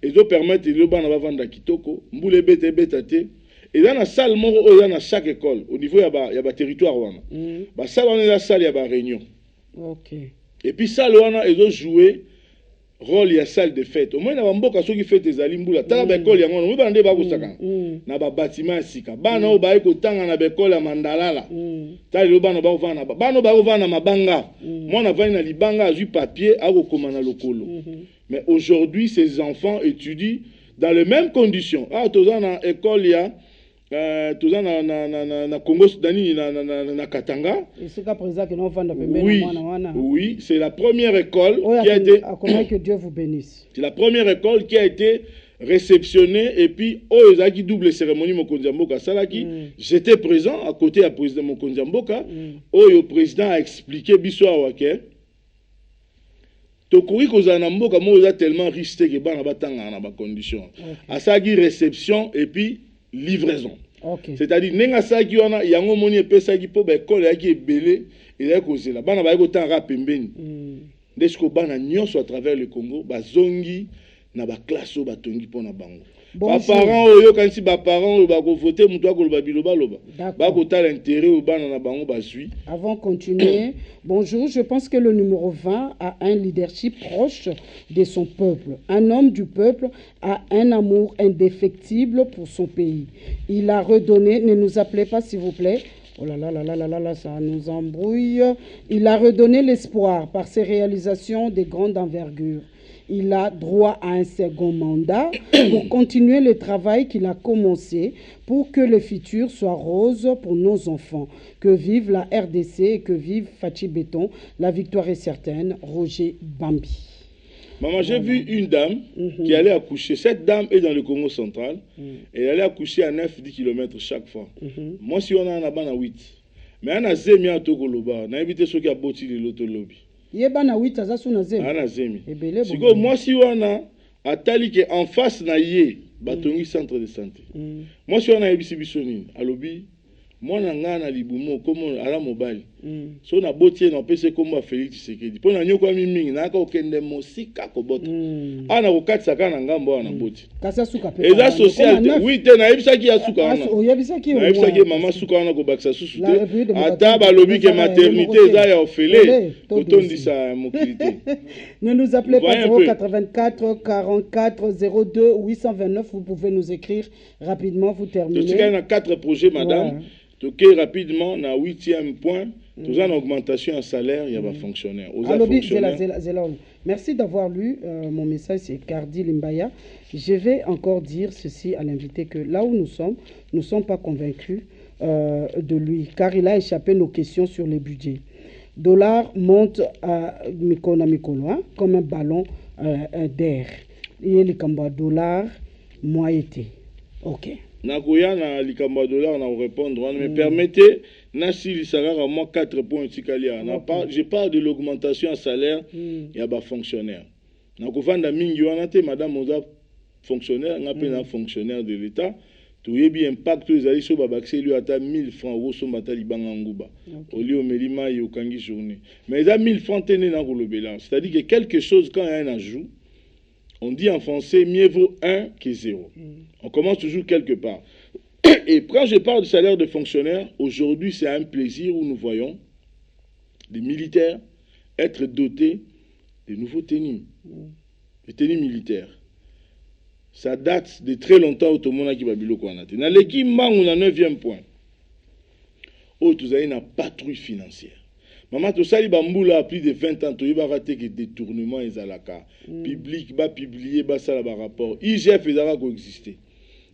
Et do permettre le bana ba vanda kitoko, mbule bete betate. Et dans la salle, il y a chaque école, au niveau, il y a un territoire. La salle, il y a la salle, il y a une réunion. Et puis, salle, ils ont joué rôle, il y a salle de fête. Au moins, il y a un beaucoup qui fait des alimboula. Il y a une école, il y a un bâtiment. Il y a une école à Mandalala. Il y a une école à Mabanga. Moi, on a vu Libanga, j'ai papier à recommander le colo. Mais aujourd'hui, ces enfants étudient dans les mêmes conditions. Ah, tout ça, dans l'école, il y a tout ça na Congo Sudani na Katanga. Oui, c'est la première école qui a été que Dieu vous bénisse. C'est la première école qui a été réceptionnée et puis qui double cérémonie Mokonzi Mboka salaki. J'étais présent à côté du président Mokonzi Mboka. Le président a expliqué biso awake tokoki kozala na mboka moko eza tellement riche te ke bana batangana na bacondition asalaki réception et puis livraison. C'est-à-dire ndenge asalaki wana yango moni epesaki mpo baekole eyaki ebele ezalaki kozela bana bayaki kotangaka pembeni nde sikoyo bana nyonso à travers le Congo bazongi na baklasse oyo batongi mpo na bango. Baparents oyo kanisi baparents oyo bakovote mutu akoloba biloba loba bakotala intérêt oyo bana na bango bazwi. Avant de continuer, bonjour, je pense que le numéro 20 a un leadership proche de son peuple. Un homme du peuple a un amour indéfectible pour son pays. Il a redonné, ne nous appelez pas s'il vous plaît. Oh là là là là là là là, ça nous embrouille. Il a redonné l'espoir par ses réalisations de grande envergure. Il a droit à un second mandat pour continuer le travail qu'il a commencé pour que le futur soit rose pour nos enfants. Que vive la RDC et que vive Fachi Béton. La victoire est certaine. Roger Bambi. Maman, j'ai vu une dame qui allait accoucher. Cette dame est dans le Congo central. Elle allait accoucher à 9-10 km chaque fois. Moi, si on a un aban à 8. Mais on a zemi à Togoloba. On a évité ceux qui ont bâti le loto lobby. Yebana 8 azasu na zemi. Ana zemi. Siko moi si wana atali ke en face na ye batongi centre de santé. Moi si wana yebisi bisoni alobi mwana ngana libumo komo ala mobile. So na botie na pese komba Félix Tshisekedi. Pona nyoko mingi na ka okende mosika ko boto. Ana ko katisa kana ngambo wana boti. Kasa suka pe. Eza social oui te na yebisa ki ya suka wana. O yebisa ki. Na yebisa ki mama suka wana ko bakisa susu te. Ata ba lobi ke maternité eza ya ofele. Otondisa mokilité. Ne nous appelez pas 084 44 02 829, vous pouvez nous écrire rapidement, vous terminez. Il y a 4 projets madame. Ok, rapidement, na 8e point, nous avons une augmentation en salaire, il y a des fonctionnaires. Merci d'avoir lu mon message, c'est Cardi Limbaya. Je vais encore dire ceci à l'invité, que là où nous ne sommes pas convaincus de lui, car il a échappé nos questions sur les budgets. Dollar monte à Mikona Mikolo, comme un ballon d'air. Il y a le dollar, moi été. Ok. Nakoya na likamba dollar na répondre mais permettez nasi lisagara moi 4 points tikalia na pas je parle de l'augmentation en salaire ya ba fonctionnaire nakovanda mingi wana te madame oza fonctionnaire ngape na fonctionnaire de l'état toyebi impact ezali so ba baxé lui ata 1000 francs euros so mata libanga nguba oli omelima yo kangi journée mais ça 1000 francs tene na kolobela c'est-à-dire que quelque chose quand il y a un ajout. On dit en français, mieux vaut 1 que 0. On commence toujours quelque part. Et quand je parle du salaire de fonctionnaire, aujourd'hui c'est un plaisir où nous voyons des militaires être dotés de nouveaux tenues. Les tenues militaires. Ça date de très longtemps au Tomona qui Babilo Kwanate. Dans l'équipe Mang, on a 9e point. Oh, tout ça, il y a une patrouille financière. Maman, tout ça, il y a plus de 20 ans, il y a raté que détournement et zalaka. Public, va publier, va ça là rapport. IGF, il a coexisté.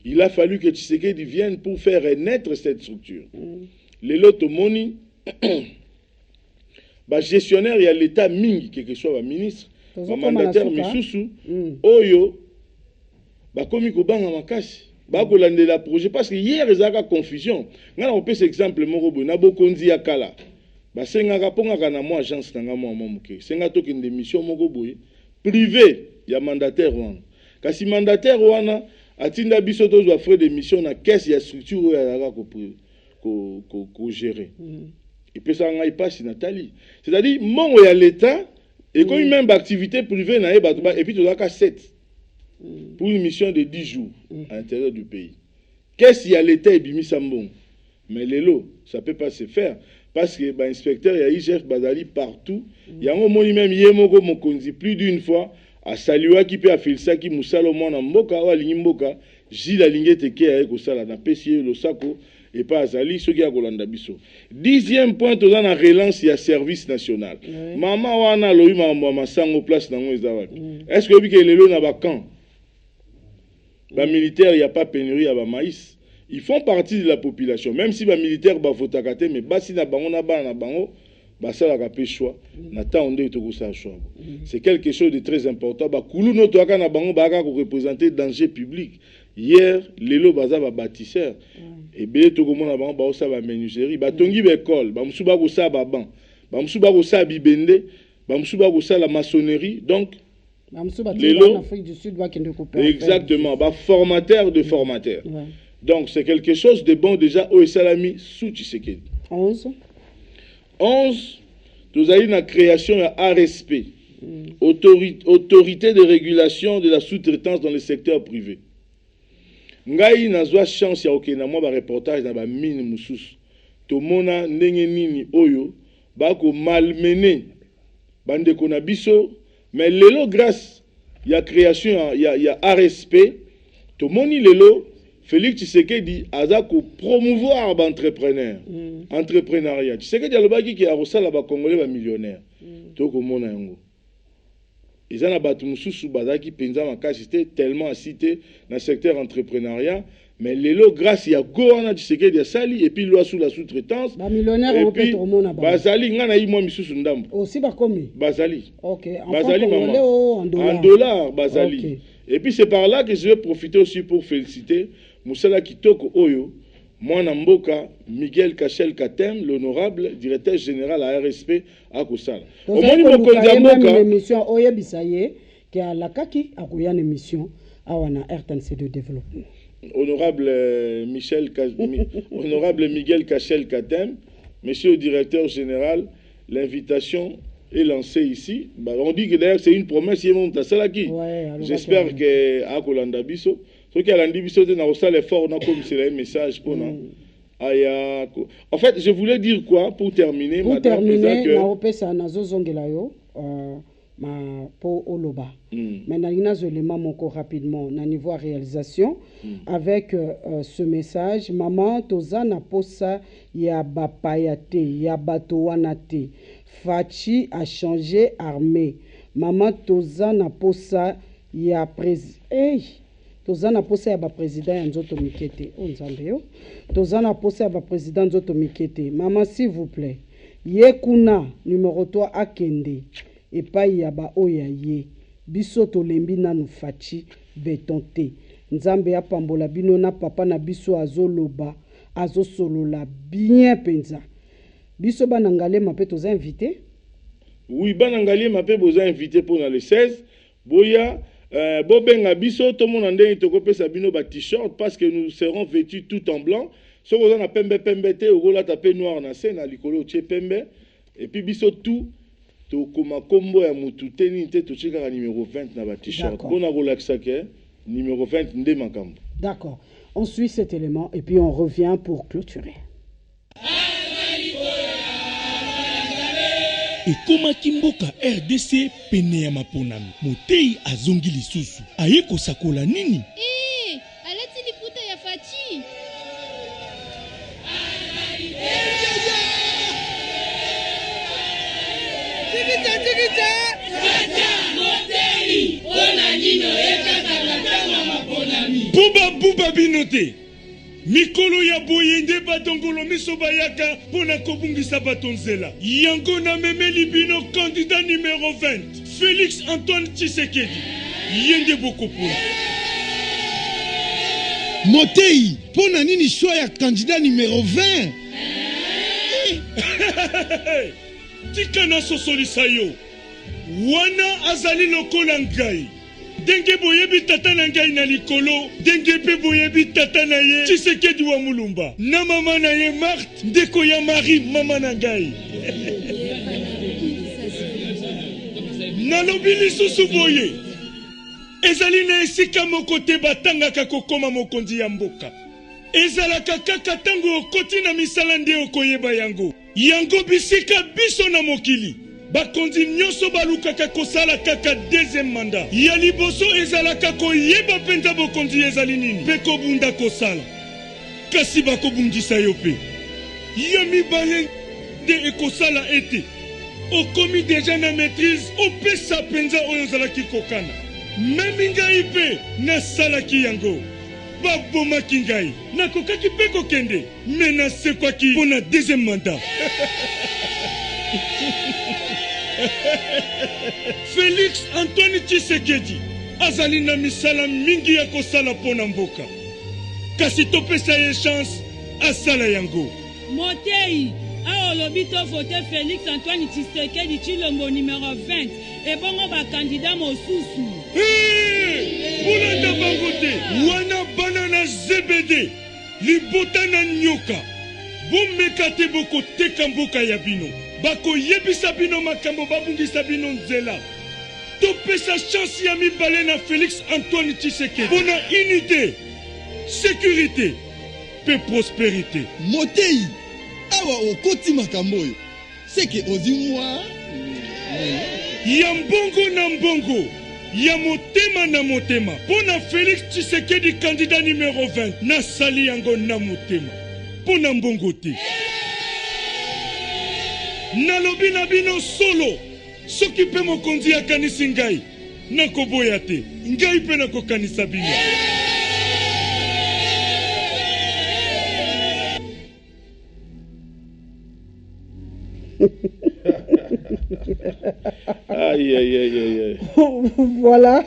Il a fallu que Tshisekedi vienne pour faire renaître cette structure. Les lots money, gestionnaire, il y a l'État mingi, quel que soit le ministre, le mandataire, Misusu, Oyo, comme il banga makasi. Bakolande la projet parce que hier il y a eu confusion. On peut cet exemple morobo na bokonzi ya kala. Ba senga ponga na mo agence nanga mo moke. Senga to kende mission moko boye privé ya mandataire wana. Kasi mandataire wana atinda biso to zo frais de mission na caisse ya structure ya la ko gérer. Et puis ça ngai passe Nathalie. C'est-à-dire mongo ya l'état et comme même activité privée na et puis to ka 7. Pour une mission de 10 jours à l'intérieur du pays. Qu'est-ce qu'il y a l'État et Bimi Sambon? Mais les lots, ça ne peut pas se faire. Parce que l'inspecteur, il y a IGF Badali partout. Il y a un moment même, il y a un plus d'une fois, à Salua qui peut faire ça, qui moussalo mon mboka, ou à l'imboka, Gilles Alingete qui a ça, na Pessier, le Sako, et pas à Zali, ce qui a Golanda Bisso. 10e point, tout dans la relance, il y a service national. Maman, wana, loï, maman, sango place dans mon est-ce que vous avez les lots n'a pas quand? Les militaires, il n'y a pas pénurie à maïs. Ils font partie de la population. Même si les militaires sont votés, mais si na bango na bango, ça la capé choix. C'est quelque chose de très important. Koulou no toaka na bango baka ko représenter danger public. Hier, lelo baza ba bâtisseur. Et belé to komona bango ba osa ba menuiserie, ba tongi ba école, ba musu ba ko sa ba ban. Ba musu ba ko sa bibende. bamusuba ko la maçonnerie donc lelo Afrique du Sud exactement formateur de formateur. Donc c'est quelque chose de bon déjà au Salami sous Tshisekedi. 11 nous avons une création à ARSP, autorité de régulation de la sous-traitance dans le secteur privé. Ngai nazwa chance ya okena moi ba reportage na ba mine mususu. Tomona ndenge nini oyo ba ko malmener bande kona biso mais lelo grâce ya création ya ARSP tomoni lelo Félix Tshisekedi aza ko promouvoir ba entrepreneur entrepreneuriat Tshisekedi alobaki ki arosala ba congolais ba millionnaire to komona yango ezana batu mususu bazaki penza makasi tellement cité dans le secteur entrepreneuriat mais lelo grâce ya goana Tshisekedi ya sali et puis loi sous la sous-traitance ba millionnaire on peut tomona ba bazali ngana yi moi misusu ndambo aussi ba komi bazali OK bazali en dollars bazali okay. Et puis c'est par là que je vais profiter aussi pour féliciter Moussala Kitoko Oyo Mwana Mboka Miguel Kachel Katem l'honorable directeur général à RSP à Kosala omoni mokonzi mboka émission Oye Bisaye qui a la kaki akoya émission awana RTNC de développement honorable honorable Miguel Kachel Katem monsieur le directeur général l'invitation est lancée ici on dit que d'ailleurs c'est une promesse j'espère que à Kolanda Biso ce qui a l'andi biso na osala effort na comme c'est un message pour aya en fait je voulais dire quoi pour terminer madame na opesa na zozongela yo ma po oloba maintenant il y a un élément moko rapidement na niveau réalisation avec ce message maman toza na posa ya bapayate ya bato wana te Fachi a changé armée maman toza na posa ya toza na posa ya ba président ya nzoto mikete o nzambe yo toza na posa ya ba président nzoto mikete maman s'il vous plaît yekuna numéro 3 akende epai ya ba oya ye biso tolembi nanu Fachi betonte nzambe apambola bino na papa na biso azoloba azosolola bien penza biso banangale mape toza invité oui banangale mape boza invité pour le 16 boya bobenga biso to mona ndenge tokopesa bino ba t-shirt parce que nous serons vêtus tout en blanc so boza na pembe te okola tape noir na scène na likolo tie pembe et puis biso tout to koma kombo ya mutu teni te to chika numéro 20 na ba t-shirt bona relaxa ke numéro 20 nde makambo. D'accord, on suit cet élément et puis on revient pour clôturer. Ekomaki mboka RDC pene ya maponami motei azongi lisusu aye kosakola nini aleti liputa ya Fachi tikita motei ona nino ekakala maponami buba binote mikolo ya boyende batongolo miso bayaka pona kobungisa batonzela yango na memeli bino candidat numéro 20 Félix Antoine Tshisekedi yende bokopona motei pona nini choix ya candidat numéro 20 tika na sosolisa yo wana azali lokola ngai denge boyebi tata na ngai na likolo denge pe boyebi tata na ye Tshisekedi wa mulumba na mama na ye Marthe ndeko ya Marie mama na ngai nalobi lisusu boye ezali na esika moko te batangaka kokoma mokonzi ya mboka ezalaka kaka tango okoti na misala nde okoyeba yango bisika biso na mokili bakonzi nyonso balukaka kosala kaka deuxième mandat ya liboso ezalaka koyeba mpenza bokonzi ezali nini mpe kobunda kosala kasi bakobungisa yo mpe ya mibale nde ekosala ete okomi deja na maîtrise opesa mpenza oyo ozalaki kokana memi ngai mpe nasalaki yango babomaki ngai nakokaki mpe kokende me nasekwaki mpo na deuxième mandat Félix Antoine Tshisekedi azali na misala mingi ya kosala pona mboka kasi topesa ye chance asala yango motei a olobi to vote Félix Antoine Tshisekedi Tshilombo numéro 20 et bongo ba candidat mosusu. Bolanda bango te wana banana zebede libota na nyoka bomeka te bokoteka mboka ya bino bakoyebisa bino makambo babungisa bino nzela topesa chance ya mibale na Félix Antoine Tshisekedi mpona unité sécurité pe prospérité. Motei awa okoti makambo oyo seke ozi mwa ya mbongo na mbongo ya motema na motema mpona Félix Tshisekedi candidat numéro 20 nasali yango na motema mpona mbongo te nalobi na bino solo soki mpe mokonzi akanisi ngai nakoboya te ngai mpe nakokanisa bino. Aïe, aïe, aïe, aïe, aïe. Voilà.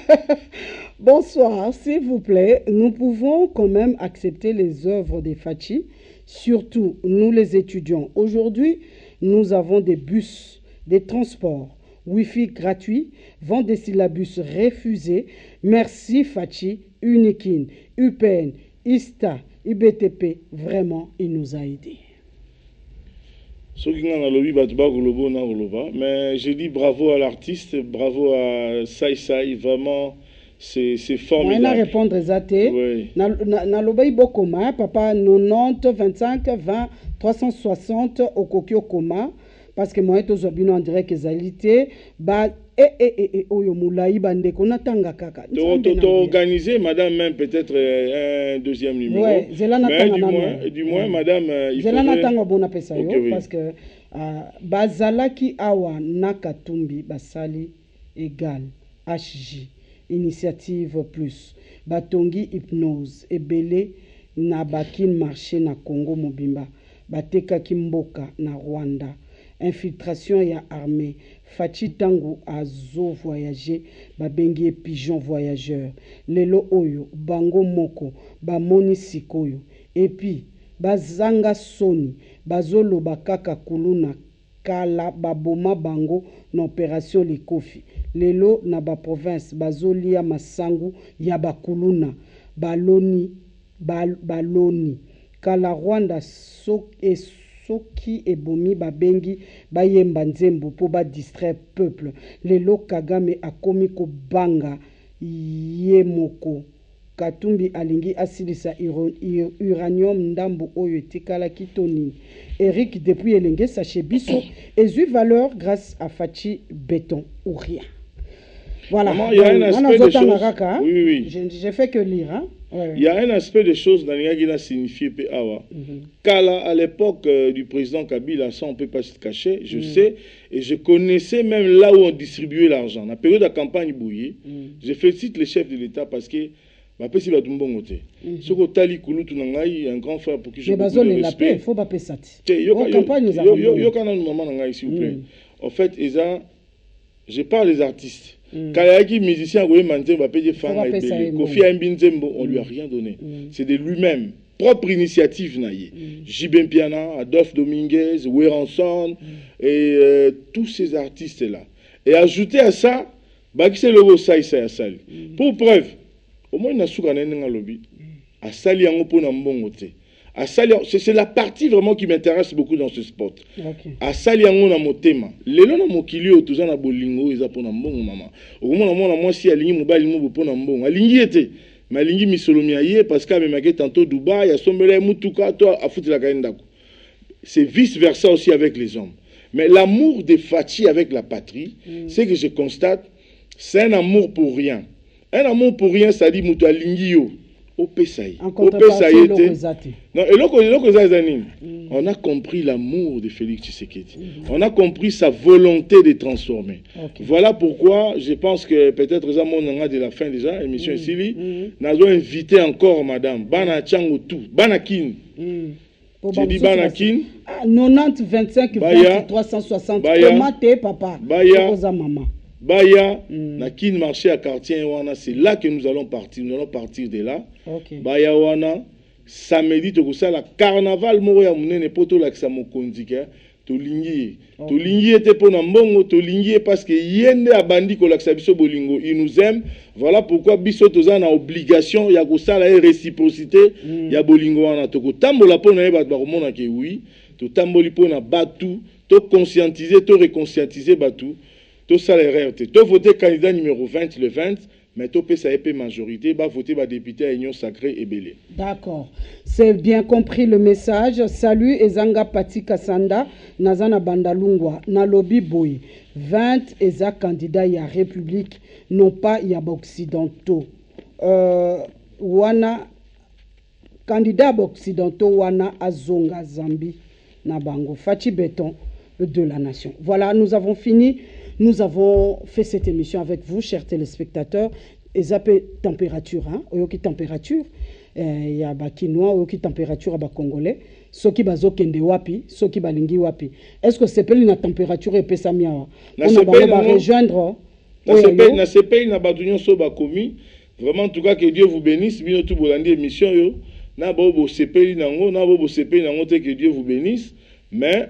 Bonsoir, s'il vous plaît. Nous pouvons quand même accepter les œuvres des Fachi, surtout nous les étudiants. Aujourd'hui, nous avons des bus, des transports, Wi-Fi gratuits, vente des syllabus refusés. Merci Fachi, Unikin, UPN, ISTA, IBTP. Vraiment, il nous a aidés. Mais je dis bravo à l'artiste, bravo à Sai Sai, vraiment c'est formidable. Moi, je répondre Zate. Oui. Na lobai bokoma, papa 90 25 20 360 au kokio koma parce que moi to zobino en direct ezalité ba oyo mulai bande kona tanga kaka. To organiser madame même peut-être un deuxième numéro. Ouais, mais du moins madame il faut Zelana tanga bona pesa yo okay, oui. Parce que bazalaki awa nakatumbi basali égal HJ initiative plus batongi hypnose ebele na bakin marché na Congo mobimba batekaki mboka na Rwanda infiltration ya armée Fachi tangu azo voyager babengi pigeon voyageur lelo oyo bango moko bamoni sikoyo et puis bazanga soni bazolo bakaka kuluna kala baboma bango na opération Likofi lelo na ba province bazolia masangu ya bakuluna baloni kala Rwanda soki ebomi babengi bayemba nzembo po ba distraire peuple lelo Kagame akomi ko banga yemoko Katumbi alingi asilisa uranium ndambo oyo etikala kitoni Eric depuis elenge sache biso ezui valeur grâce à Fachi béton ou rien. Voilà. Il y a un aspect de choses. Oui. J'ai fait que lire. Hein? Ouais. Il y a un aspect de choses dans les qui a signifié PAWA. Kala, à l'époque du président Kabila, ça on ne peut pas se cacher, je sais, et je connaissais même là où on distribuait l'argent. La période de la campagne bouillée, je félicite les chefs de l'État parce que ma pesi ba dumbongo te. Soko tali kulutu ngai un grand frère pour qui je beaucoup de respect. Il faut pas passer ça. Yo kana maman ngai s'il vous plaît. En fait, je parle des artistes. Kayaki musicien Goye Manze va payer Fanga et Kofi Mbinzembo, on lui a rien donné. C'est de lui-même, propre initiative naïe. Jibem Piana, Adolphe Dominguez, Weranson et tous ces artistes là. Et ajouter à ça, c'est le logo Saïsa Asali. Pour preuve, au moins il n'a souka nenga lobby. Asali yango po na mbongo te. C'est la partie vraiment qui m'intéresse beaucoup dans ce spot. Asali yango na motema. Lelo na mokili o tuza na bolingo eza pona mbongo mama. Okomona mona mwasi alingi mobali mo pona mbongo. Alingi ete. Mais alingi misolomi aye parce que memake tantôt Dubaï a sombele mutuka to afutela kaendako. C'est vice versa aussi avec les hommes. Mais l'amour de Fachi avec la patrie, c'est que je constate, c'est un amour pour rien. Un amour pour rien, ça dit mutu alingi yo. Non, on a compris l'amour de Félix Tshisekedi. On a compris sa volonté de transformer. Voilà pourquoi je pense que peut-être on a de la fin déjà, émission ici, nous avons invité encore madame Bana Chango tout, Banakin. J'ai dit Banakin. 90 25 20 360. Comment t'es papa? Maman. Baya, na kin marché à quartier wana, c'est là que nous allons partir. Nous allons partir de là. Baya wana, samedi tokosala carnaval moko ya monene po tolakisa mokonzi ke tolingi tolingi ete mpo na mbongo tolingi parce que ye nde abandi kolakisa biso bolingo il nous aime. Voilà pourquoi biso toza na obligation ya kosala ye réciprocité ya bolingo wana tokotambola mpo na ye bato bakomona ke oui totamboli mpo na batu toconscientiser toreconscientiser batu tosala erreur te tovote candidat numéro 20 le 20 mais topesa ye mpe majorité bavote badéputé ya union sacrée ebele. D'accord, c'est bien compris le message. Salut ezanga pati kasanda nazana bandalungwa na lobby boy 20 eza candidat ya république non pas ya occidentaux wana candidat occidentaux wana azonga Zambie na bango Fachi Béton de la nation. Voilà, nous avons fini. Nous avons fait cette émission avec vous, chers téléspectateurs. Et ça peut température, hein? Oyoki température. Il y a ba Kinois, oyoki température à ba Congolais. Ceux qui bazo kende wapi, ceux qui balingi wapi. Est-ce que c'est une température épais samia? On va rejoindre. Na CPI na badunion so ba komi. Vraiment en tout cas que Dieu vous bénisse. Bino tout bolandi émission yo. Na bobo CPI nango, na bobo CPI nango te que Dieu vous bénisse. Mais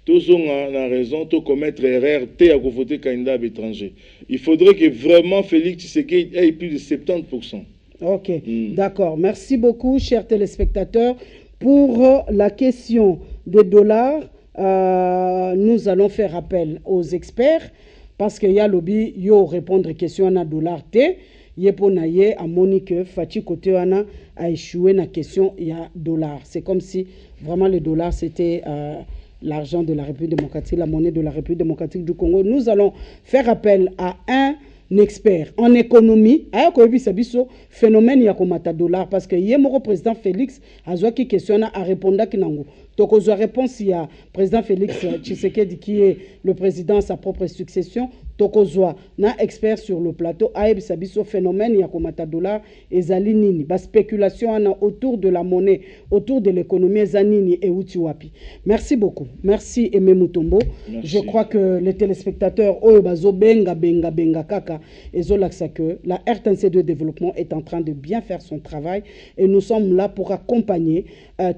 tous ont raison de commettre erreur à voter candidat étranger. Il faudrait que vraiment Félix Tshisekedi ait plus de 70%. Ok, d'accord. Merci beaucoup, chers téléspectateurs. Pour la question des dollars, nous allons faire appel aux experts parce qu'il y a lobby, yo répondre question à dollar T. Yeponaye a monique Fachi côté a échoué na question il y a dollar. C'est comme si vraiment le dollar c'était l'argent de la République démocratique, la monnaie de la République démocratique du Congo. Nous allons faire appel à un expert en économie. Phénomène yakomata dollar parce que hier mon président Félix a qui questionne à répondre à Kinango. Donc aux réponse il y a président Félix Tshisekedi qui est le président à sa propre succession. Tokozwa na expert sur le plateau aeb sabiso phénomène yakomata dollar ezali nini ba spéculation ana autour de la monnaie autour de l'économie ezanini et utiwapi. Merci beaucoup. Merci Aimé Mutombo. Merci. Je crois que les téléspectateurs oyo bazo benga kaka ezolaksa que la RTNC de développement est en train de bien faire son travail et nous sommes là pour accompagner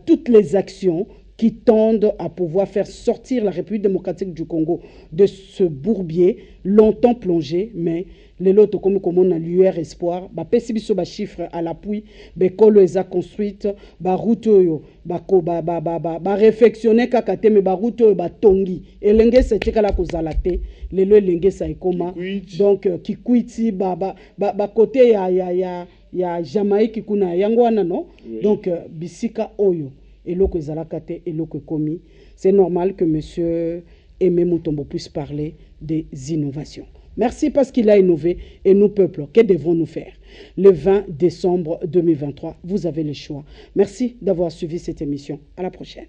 toutes les actions qui tendent à pouvoir faire sortir la République démocratique du Congo de ce bourbier longtemps plongé, mais les lots comme on a lueur espoir, ba pesibiso ba chiffre à l'appui, ba kolo eza construite, ba route yo, ba réfectionner kakate mais ba route yo ba tongi. Elenge c'était kala kozalate, les lots elenge sa ekoma. Donc kikwiti ba côté ya Jamaïque kuna yango wana non. Donc bisika oyo eloko ezalakate eloko komi. C'est normal que monsieur Aimé Mutombo puisse parler des innovations. Merci parce qu'il a innové et nous, peuple, que devons-nous faire? Le 20 décembre 2023, vous avez le choix. Merci d'avoir suivi cette émission. À la prochaine.